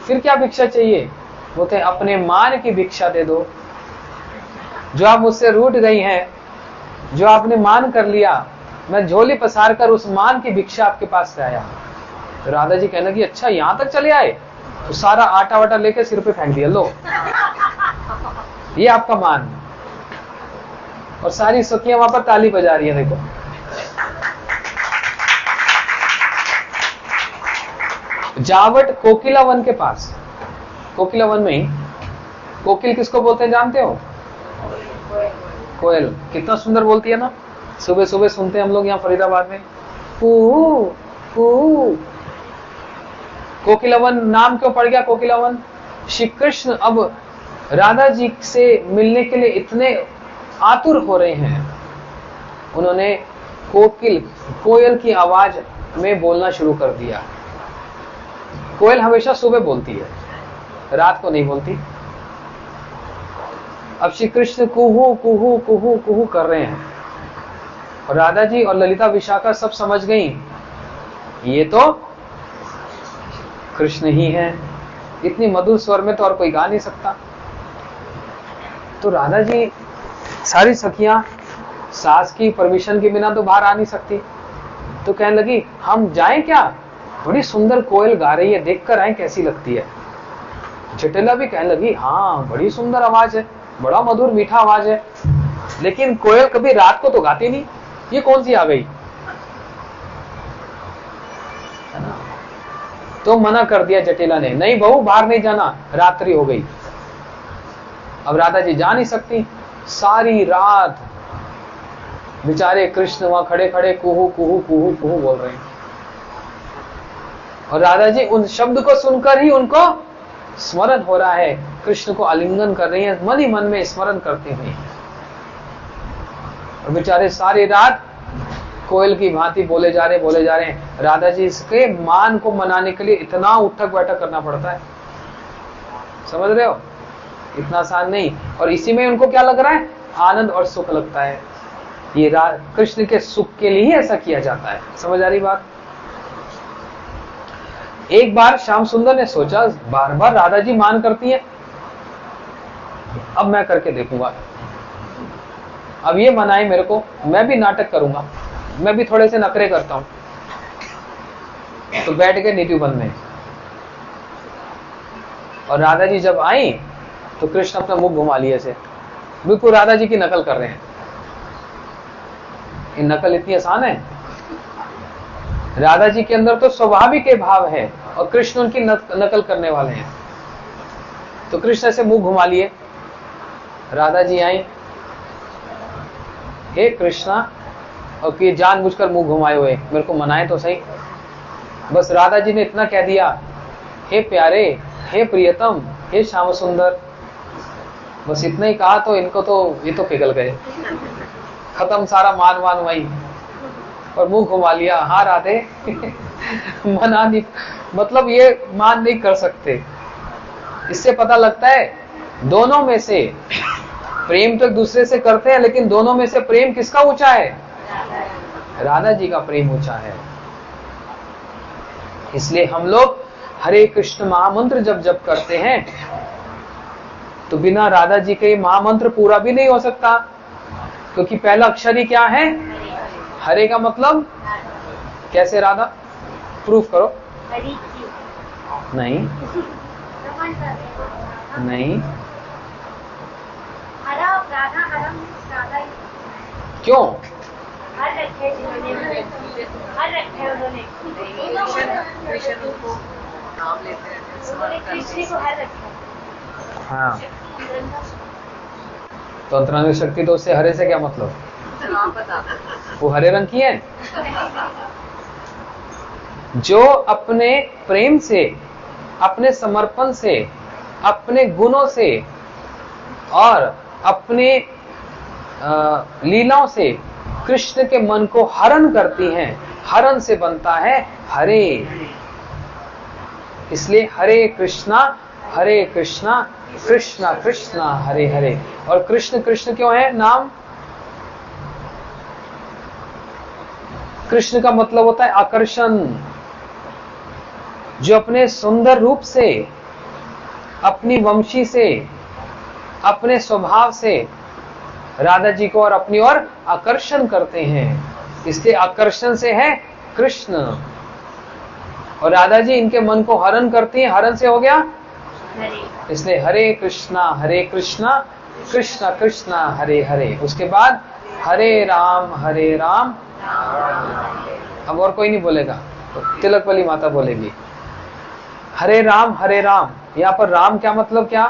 फिर क्या भिक्षा चाहिए? बोलते अपने मान की भिक्षा दे दो। जो आप मुझसे रूठ गई हैं, जो आपने मान कर लिया, मैं झोली पसार कर उस मान की भिक्षा आपके पास से आया। तो राधा जी कहने लगी, अच्छा यहां तक चले आए? तो सारा आटा वाटा लेके सिर पे फेंक दिया, लो ये आपका मान। और सारी सखियां वहां पर ताली बजा रही है, देखो। जावट कोकिला वन के पास, कोकिला वन में ही, कोकिल किसको बोलते हैं जानते हो? कोयल। कितना सुंदर बोलती है ना, सुबह सुबह सुनते हैं हम लोग यहाँ फरीदाबाद में, कू कू। कोकिलावन नाम क्यों पड़ गया कोकिलावन? श्री कृष्ण अब राधा जी से मिलने के लिए इतने आतुर हो रहे हैं, उन्होंने कोयल की आवाज में बोलना शुरू कर दिया। कोयल हमेशा सुबह बोलती है, रात को नहीं बोलती। अब श्री कृष्ण कुहू कुहू कुहू कुहू कर रहे हैं और राधा जी और ललिता विशाखा सब समझ गई, ये तो कृष्ण ही है। इतनी मधुर स्वर में तो और कोई गा नहीं सकता। तो राधा जी, सारी सखियां सास की परमिशन के बिना तो बाहर आ नहीं सकती, तो कहने लगी हम जाएं क्या? बड़ी सुंदर कोयल गा रही है, देखकर आए कैसी लगती है। जटिला भी कहने लगी, हाँ बड़ी सुंदर आवाज है, बड़ा मधुर मीठा आवाज है, लेकिन कोयल कभी रात को तो गाती नहीं, ये कौन सी आ गई? तो मना कर दिया जटिला ने, नहीं बहू बाहर नहीं जाना, रात्रि हो गई। अब राधा जी जा नहीं सकती। सारी रात बेचारे कृष्ण वहां खड़े खड़े कुहू कुहू कुहू कुहू बोल रहे हैं और राधा जी उन शब्द को सुनकर ही उनको स्मरण हो रहा है, कृष्ण को आलिंगन कर रही है, मन ही मन में स्मरण करते हुए। और बेचारे सारी रात कोयल की भांति बोले जा रहे हैं। राधा जी इसके मान को मनाने के लिए इतना उठक बैठक करना पड़ता है, समझ रहे हो? इतना आसान नहीं। और इसी में उनको क्या लग रहा है? आनंद और सुख लगता है। ये कृष्ण के सुख के लिए ही ऐसा किया जाता है। समझ आ रही बात? एक बार श्याम सुंदर ने सोचा, बार बार राधा जी मान करती है, अब मैं करके देखूंगा। अब ये मनाए मेरे को, मैं भी नाटक करूंगा, मैं भी थोड़े से नखरे करता हूं। तो बैठ गए निधिवन में। और राधा जी जब आई तो कृष्ण अपना मुख घुमा लिए से, बिल्कुल राधा जी की नकल कर रहे हैं। ये नकल इतनी आसान है। राधा जी के अंदर तो स्वाभाविक भाव है और कृष्ण उनकी नकल करने वाले हैं। तो कृष्ण से मुंह घुमा लिए, राधा जी आई, हे कृष्णा, और कि जानबूझकर मुंह घुमाए हुए, मेरे को मनाए तो सही। बस राधा जी ने इतना कह दिया, हे प्यारे, हे प्रियतम, हे श्याम सुंदर, बस इतना ही कहा तो इनको तो ये तो पिघल गए, खत्म सारा मान मान वही, और मुंह घुमा लिया। हाँ राधे मना नहीं, मतलब ये मान नहीं कर सकते। इससे पता लगता है दोनों में से प्रेम तो एक दूसरे से करते हैं, लेकिन दोनों में से प्रेम किसका ऊंचा है? राधा जी का प्रेम ऊंचा है। इसलिए हम लोग हरे कृष्ण महामंत्र जब जब करते हैं तो बिना राधा जी के महामंत्र पूरा भी नहीं हो सकता, क्योंकि पहला अक्षर ही क्या है? हरे का मतलब कैसे? राधा प्रूफ करो। नहीं नहीं, क्यों? हाँ, तो अंतरंग शक्ति, तो उससे हरे से क्या मतलब? वो हरे रंग की है। जो अपने प्रेम से, अपने समर्पण से, अपने गुणों से और अपने लीलाओं से कृष्ण के मन को हरण करती हैं, हरण से बनता है हरे। इसलिए हरे कृष्णा कृष्णा कृष्णा हरे हरे। और कृष्ण कृष्ण क्यों है नाम? कृष्ण का मतलब होता है आकर्षण। जो अपने सुंदर रूप से, अपनी वंशी से, अपने स्वभाव से राधा जी को और अपनी ओर आकर्षण करते हैं, इसलिए आकर्षण से है कृष्ण। और राधा जी इनके मन को हरण करती हैं, हरण से हो गया, इसलिए हरे कृष्णा कृष्णा कृष्णा हरे हरे। उसके बाद हरे राम अब और कोई नहीं बोलेगा, तो तिलक वाली माता बोलेगी हरे राम। यहाँ पर राम क्या मतलब क्या?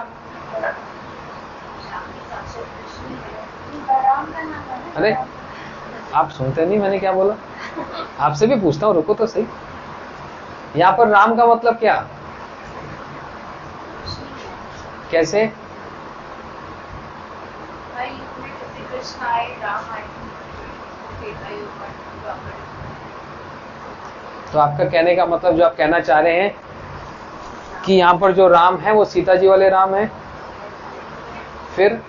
अरे आप सुनते नहीं मैंने क्या बोला? आपसे भी पूछता हूँ, रुको तो सही। यहाँ पर राम का मतलब क्या? कैसे? तो आपका कहने का मतलब, जो आप कहना चाह रहे हैं कि यहाँ पर जो राम है वो सीता जी वाले राम है, फिर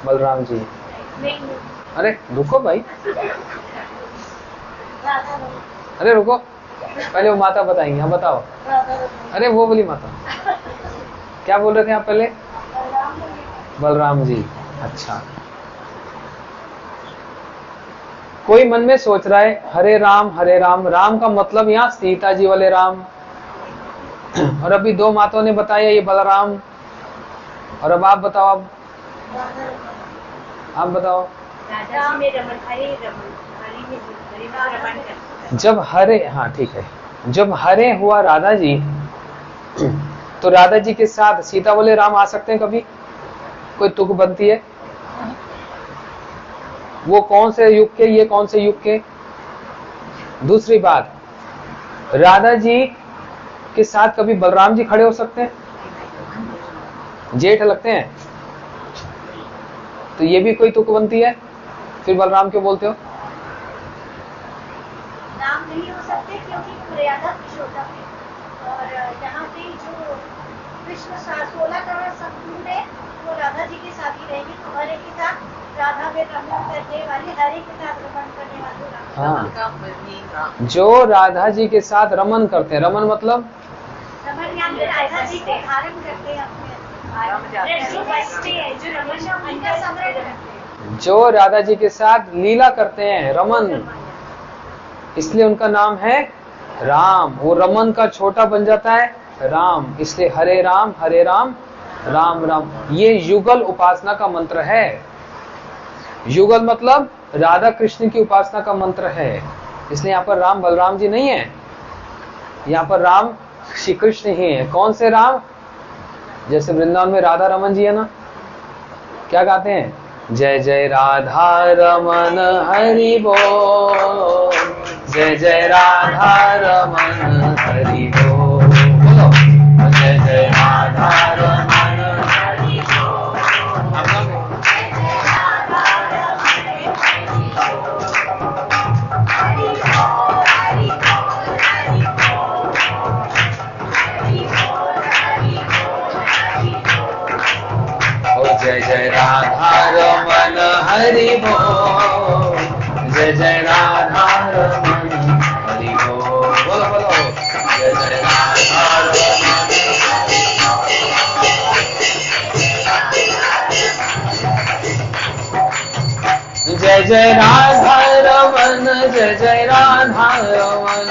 बलराम जी। अरे रुको भाई, अरे रुको, पहले वो माता बताएंगे। हाँ बताओ। अरे वो बोली माता, क्या बोल रहे थे आप पहले? बलराम जी। अच्छा, कोई मन में सोच रहा है हरे राम राम का मतलब यहाँ सीता जी वाले राम, और अभी दो माताओं ने बताया ये बलराम। और अब आप बताओ, आप बताओ। जब हरे, हाँ ठीक है, जब हरे हुआ राधा जी, तो राधा जी के साथ सीता वाले राम आ सकते हैं कभी? कोई तुक बनती है? वो कौन से युग के, ये कौन से युग के? दूसरी बात, राधा जी के साथ कभी बलराम जी खड़े हो सकते हैं? जेठ लगते हैं, तो ये भी कोई तुक बनती है? फिर बलराम क्यों बोलते हो? नाम नहीं हो सकते क्योंकि मर्यादा पुरुषोत्तम है, और यहाँ पे जो कृष्ण 16 करोड़ संपूर्ण है वो राधा जी के साथ ही रहेगी। तो हरे के साथ राधा में रमन करने वाले, हरे के साथ रमन करने वाले हाँ, जो राधा जी के साथ रमन करते हैं, रमन मतलब रमन यानी राधा जी को धारण करते हैं अपने, जो राधा जी के साथ लीला करते हैं, रमन, इसलिए उनका नाम है राम। वो रमन का छोटा बन जाता है राम, इसलिए हरे राम राम राम। ये युगल उपासना का मंत्र है। युगल मतलब राधा कृष्ण की उपासना का मंत्र है। इसलिए यहाँ पर राम बलराम जी नहीं है, यहाँ पर राम श्री कृष्ण ही है। कौन से राम? जैसे वृंदावन में राधा रमन जी है ना, क्या गाते हैं? जय जय राधा रमन हरि बोल, जय जय राधा रमन हरि बोल। बोलो जय जय राधा रमन हरि बोल। आप गाओगे? जय जय राधा रमन हरि बोल, जय जय राधा रमन हरि बोल। बोलो बोलो जय जय राधा रमन जय जय राधा रमन, जय जय राधा रमन,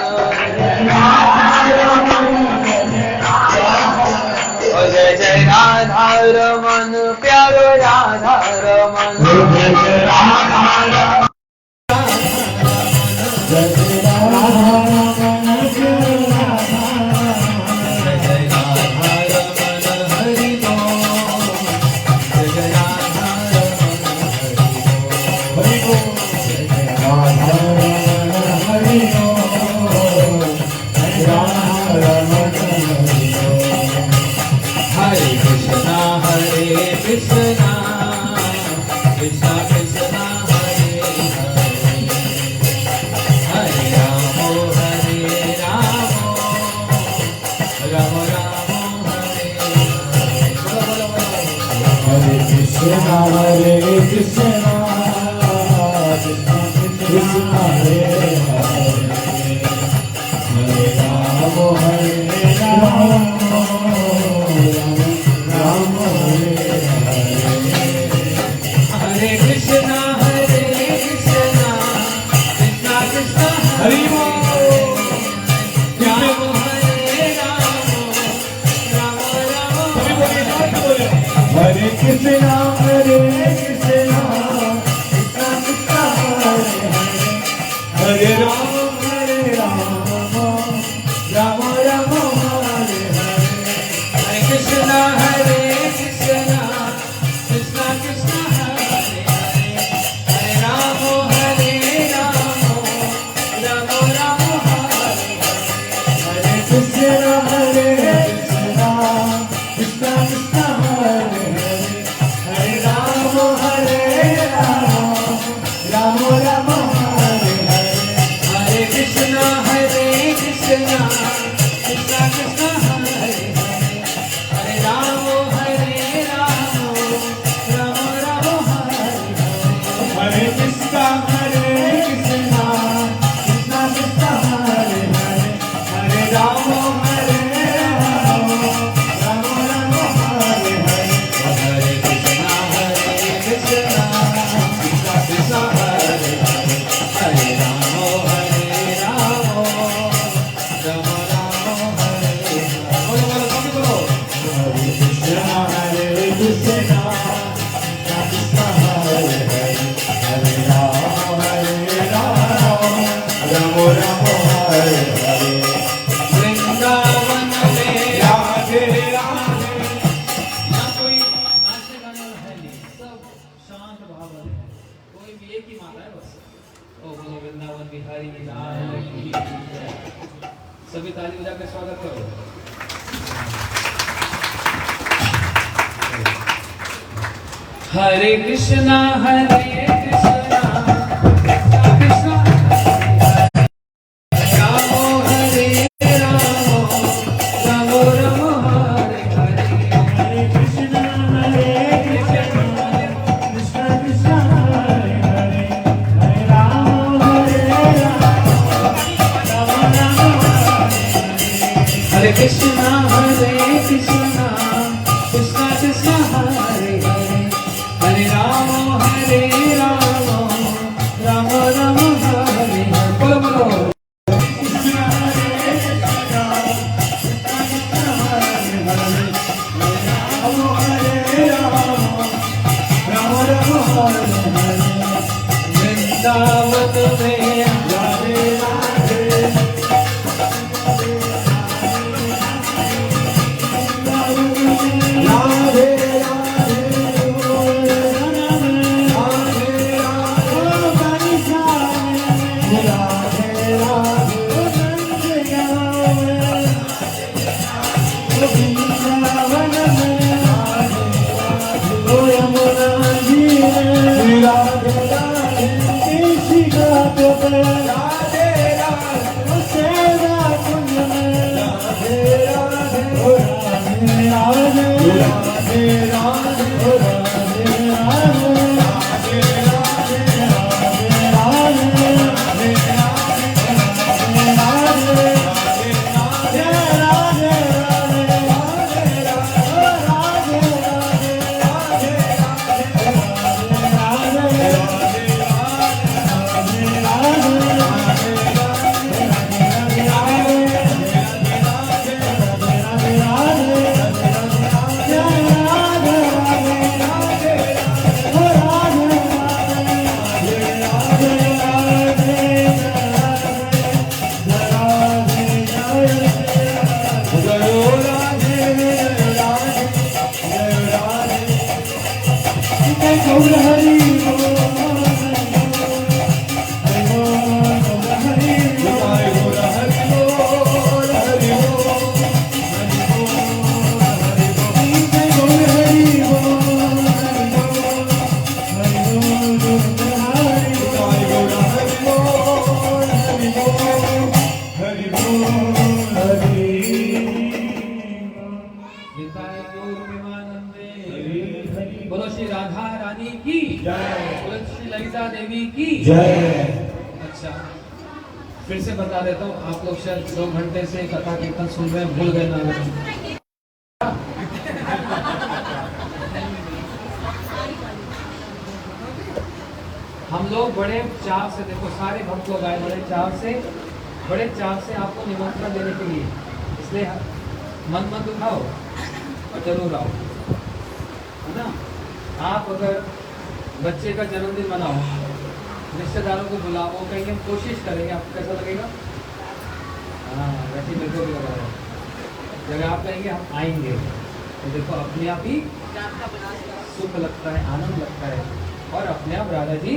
जय जय राधा रमन, प्यारो राधा रमन, जय जय राधा रमन, जय जय राधा रमन, जय जय राधा रमन हरि बोल, जय जय राधा रमन हरि बोल, जय जय राधा रमन हरि बोल, जय राधा रमन हरि बोल। हरे कृष्णा कृष्णा कृष्णा कृष्णा हरे हरे, हरे राम राम राम हरे हरे। हरे कृष्णा कृष्णा कृष्णा हरे हरे, हरे राम राम हरे कृष्णा कृष्णा कृष्णा हरि बोल, राम हरे राम राम राम हरे कृष्णा कृष्णा कृष्णा हरे हरे, हरे राम राम राम हरे हरे, हरे कृष्णा कृष्णा कृष्णा कृष्णा हरे हरे, हरे राम राम राम हरे हरे, हरे कृष्णा कृष्णा कृष्णा कृष्णा हरे हरे, हरे राम राम राम हरे हरे, हरे कृष्णा कृष्णा कृष्णा कृष्णा हरे हरे, हरे राम राम राम हरे हरे, हरे कृष्णा कृष्णा कृष्णा कृष्णा हरे हरे, हरे राम राम राम हरे हरे, हरे कृष्णा कृष्णा कृष्णा कृष्णा हरे हरे, हरे राम राम राम हरे हरे। बोलो बोलो सभी बोलो, हरे कृष्णा कृष्णा कृष्णा हरे हरे, हरे राम राम हरे हरे। वृंदावन में राधे राधे, यहाँ कोई नाचने गाने वाला है नहीं, सब शांत भाव वाले, कोई भी एक ही माता है बस। ओ बोलो वृंदावन बिहारी लाल की जय। सभी ताली बजा के स्वागत करो। हरे कृष्णा कृष्णा कृष्णा राम हरे राम राम राम हरे हरे, हरे कृष्णा कृष्णा कृष्णा हरे हरे, हरे राम राम राम हरे कृष्णा कृष्णा कृष्णा कृष्णा हरे हरे, हरे राम राम राम हरे हरे। बोलो बोलो। सीता देवी की जय। अच्छा, फिर से बता देता हूँ, आप लोग शायद 2 घंटे से कथा कीर्तन सुन रहे हैं, भूल गए ना। हम लोग बड़े चाव से, देखो सारे भक्त लोग आए बड़े चाव से आपको निमंत्रण देने के लिए, इसलिए मन मत उठाओ और जरूर आओ, है ना। आप अगर बच्चे का जन्मदिन मनाओ, रिश्तेदारों को बुलाओ, कहीं हम कोशिश करेंगे, आपको कैसा लगेगा? हाँ, वैसे मेरे को भी लगा रहा है। जब आप कहेंगे हम आएंगे, तो देखो अपने आप ही सुख लगता है, आनंद लगता है, और अपने आप राधा जी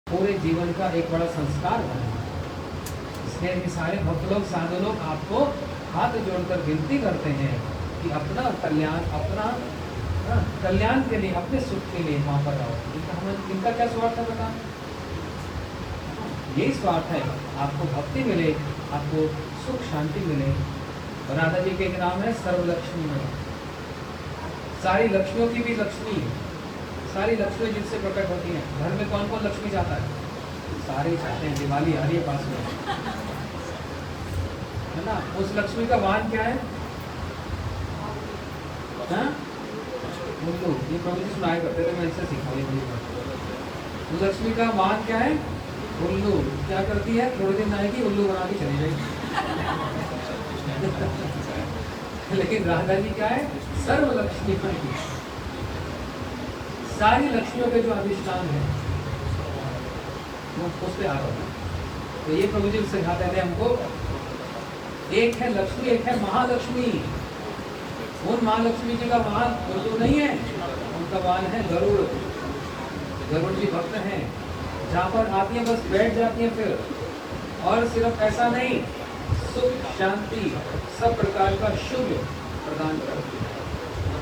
पूरे जीवन का एक बड़ा संस्कार बने। इसलिए ये सारे भक्त लोग, साधु लोग आपको हाथ जोड़कर विनती करते हैं कि अपना कल्याण, अपना कल्याण के लिए, अपने सुख के लिए वहाँ पर आओ। इनका क्या स्वार्थ है बता? यही स्वार्थ है, आपको भक्ति मिले, आपको सुख शांति मिले। राधा जी के एक नाम है सर्वलक्ष्मी में, सारी लक्ष्मियों की भी लक्ष्मी, सारी लक्ष्मी जिनसे प्रकट होती हैं। घर में कौन कौन लक्ष्मी चाहता है? सारे चाहते हैं, दिवाली आ रही है पास में, है ना। उस लक्ष्मी का वाहन क्या है? उल्लू। ये प्रभु जी सुनाया करते थे, मैं इससे सीखा। उस लक्ष्मी का वाहन क्या है? उल्लू। क्या करती है? थोड़े दिन आएगी, उल्लू बना के चली जाएगी। लेकिन राधा जी क्या है? सर्व लक्ष्मी की, सारी लक्ष्मियों के जो अधिष्ठान है वो उस पे आ रहा है। तो ये प्रभु जी सिखाते थे हमको, एक है लक्ष्मी, एक है महालक्ष्मी। उन महालक्ष्मी जी का वाहन उल्लू नहीं है, उनका वाहन है गरुड़। गरुड़ जी भक्त हैं, जहाँ पर आती है बस बैठ जाती है फिर, और सिर्फ ऐसा नहीं, सुख शांति सब प्रकार का शुभ प्रदान करती है।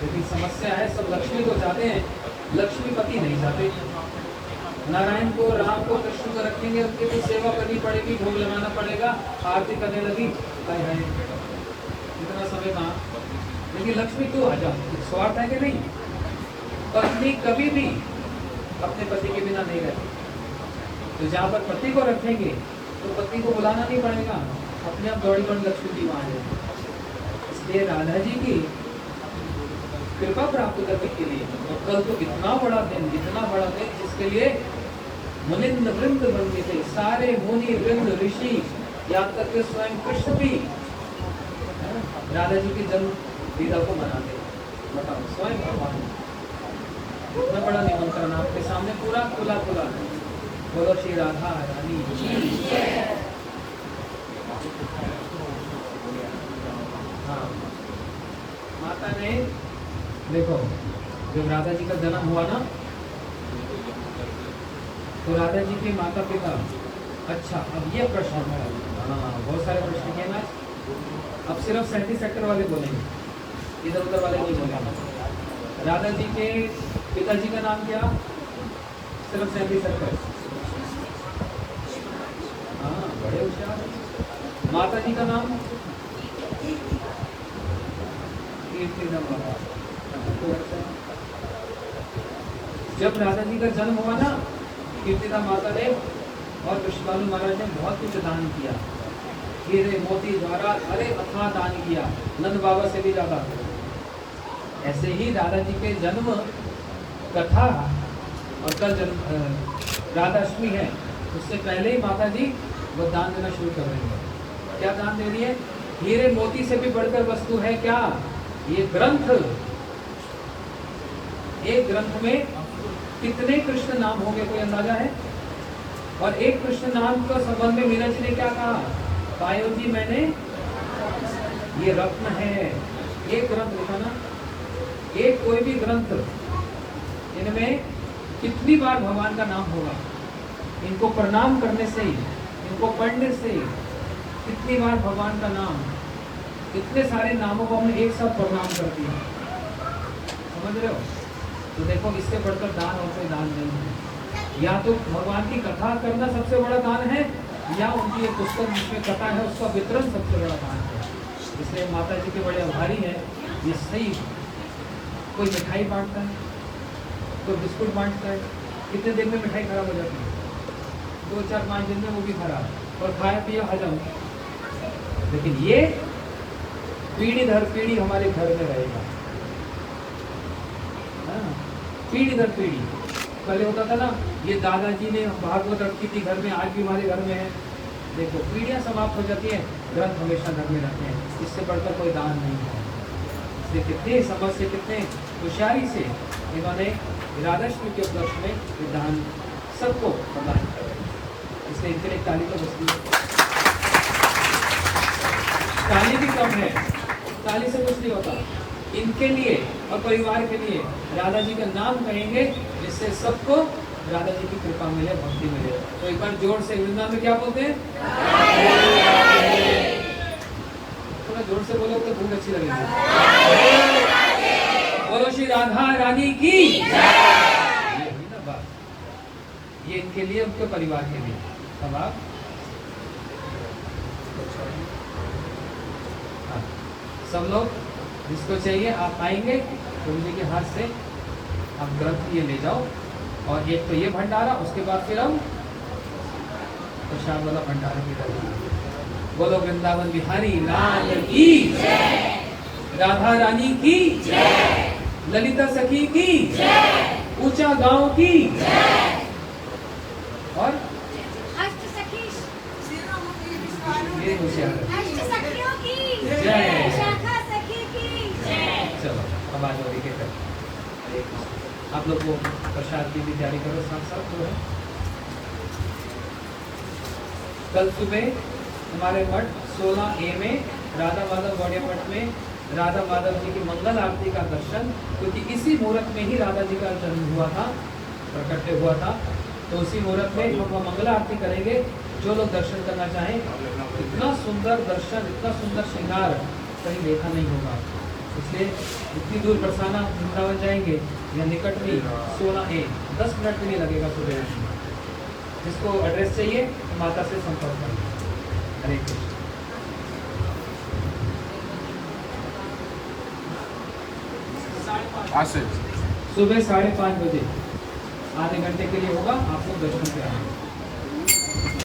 लेकिन समस्या है, सब लक्ष्मी को चाहते हैं, लक्ष्मीपति नहीं चाहते। नारायण को, राम को, कृष्ण को रखेंगे, उनकी भी सेवा करनी पड़ेगी, भोग लगाना पड़ेगा, आरती करने लगी, हाय हाय इतना समय कहाँ। लेकिन लक्ष्मी तू आ जा, स्वार्थ है कि नहीं? पत्नी कभी भी अपने पति के बिना नहीं रहती। तो जहाँ पर पति को रखेंगे तो पति को बुलाना नहीं पड़ेगा, अपने आप दौड़ी दौड़ी लक्ष्मी जी वहाँ आ जाए। इसलिए राधा जी की कृपा प्राप्त करने के लिए, और कल तो इतना बड़ा दिन, जिसके लिए मुनिंद वृंद बनते थे, सारे मुनि वृंद, ऋषि, यहाँ तक के स्वयं कृष्ण भी राधा जी के जन्म लीला को मनाते। बताओ, स्वयं भगवान, इतना बड़ा निमंत्रण आपके सामने पूरा खुला खुला है। बोलो श्री राधा रानी की। हाँ, माता ने देखो, जब राधा जी का जन्म हुआ ना, तो राधा जी के माता पिता, अच्छा अब ये प्रश्न है, बहुत सारे प्रश्न किए ना, अब सिर्फ 37 सेक्टर वाले बोलेंगे, इधर उधर वाले नहीं बोलेंगे। राधा जी के पिताजी का नाम क्या? सिर्फ 37 सेक्टर। हाँ, बड़े होशियार। माता जी का नाम? जब राधा जी का जन्म हुआ ना, कीर्तिदा माता ने और कृष्णपाल महाराज ने बहुत कुछ दान किया, हीरे मोती जवाहरात, अरे अथाह दान किया, नंद बाबा से भी ज्यादा। ऐसे ही राधा जी के जन्म कथा, और कल राधाष्टमी है, उससे पहले ही माता जी वो दान देना शुरू कर रही है। क्या दान दे रही है? हीरे मोती से भी बढ़कर वस्तु है क्या? ये ग्रंथ। एक ग्रंथ में कितने कृष्ण नाम होंगे, कोई अंदाजा है? और एक कृष्ण नाम के संबंध में मीरा जी ने क्या कहा? पायो जी मैंने, ये रत्न है। एक ग्रंथ लिखा ना, एक कोई भी ग्रंथ, इनमें कितनी बार भगवान का नाम होगा? इनको प्रणाम करने से ही, इनको पढ़ने से ही कितनी बार भगवान का नाम, इतने सारे नामों को हमने एक साथ प्रणाम कर दिया। समझ रहे हो? तो देखो, इससे बढ़कर दान और कोई दान नहीं है। या तो भगवान की कथा करना सबसे बड़ा दान है, या उनकी एक पुस्तक जिसमें कथा है उसका वितरण सबसे बड़ा दान है। इसलिए माता जी के बड़े आभारी हैं। ये सही, कोई मिठाई बांटता है, कोई बिस्कुट बांटता है, कितने दिन में मिठाई खराब हो जाती है? 2-4-5 दिन में वो भी खराब, और खाया पिया हजम। लेकिन ये पीढ़ी दर पीढ़ी हमारे घर में रहेगा, हाँ, पीढ़ी दर पीढ़ी। पहले होता था ना, ये दादाजी ने भागवत रखी थी घर में, आज भी हमारे घर में है। देखो पीढ़ियां समाप्त हो जाती हैं, ग्रंथ हमेशा घर में रहते हैं। इससे बढ़कर कोई दान नहीं है। इसलिए कितने समझ से, कितने होशियारी से इन्होंने राधाष्टमी के उपलक्ष्य में ये दान सबको प्रदान कर, इसलिए इनके लिए ताली तो बजती है। ताली भी कम है, ताली से कुछ नहीं होता। इनके लिए और परिवार के लिए राधा जी का नाम कहेंगे, जिससे सबको राधा जी की कृपा मिले, भक्ति मिले। तो एक बार जोर से वृंदावन में क्या बोलते हैं? थोड़ा जोर से बोलो तो बहुत अच्छी लगेगी। बोलो श्री राधा रानी की। ये हुई ना बात, ये इनके लिए, उनके परिवार के लिए। अब आप सब लोग जिसको चाहिए आप आएंगे, प्रभु जी के हाथ से आप ग्रंथ ये ले जाओ, और एक तो ये भंडारा, उसके बाद फिर हम प्रसाद वाला भंडारा भी करेंगे। बोलो वृंदावन बिहारी लाल की, राधा रानी की, ललिता सखी की, ऊंचा गांव की, और ये होशियार जय। चलो अब आ जाओ, एक आप लोग को प्रसाद की भी तैयारी करो साथ साथ। जो है कल सुबह हमारे मठ 16A में राधा माधव गौड़िया मठ में राधा माधव जी की मंगल आरती का दर्शन, क्योंकि इसी मुहूर्त में ही राधा जी का जन्म हुआ था, प्रकट्य हुआ था। तो उसी मुहूर्त में हम मंगल आरती करेंगे। जो लोग दर्शन करना चाहें, इतना सुंदर दर्शन, इतना सुंदर श्रृंगार कहीं देखा नहीं होगा। इसलिए इतनी दूर बरसाना वृंदावन जाएंगे, या निकट में 16A, 10 मिनट भी नहीं लगेगा सुबह। जिसको एड्रेस चाहिए तो माता से संपर्क करें। हरे कृष्ण। सुबह 5:30 बजे, आधे घंटे के लिए होगा, आप लोग दर्शन कराएंगे।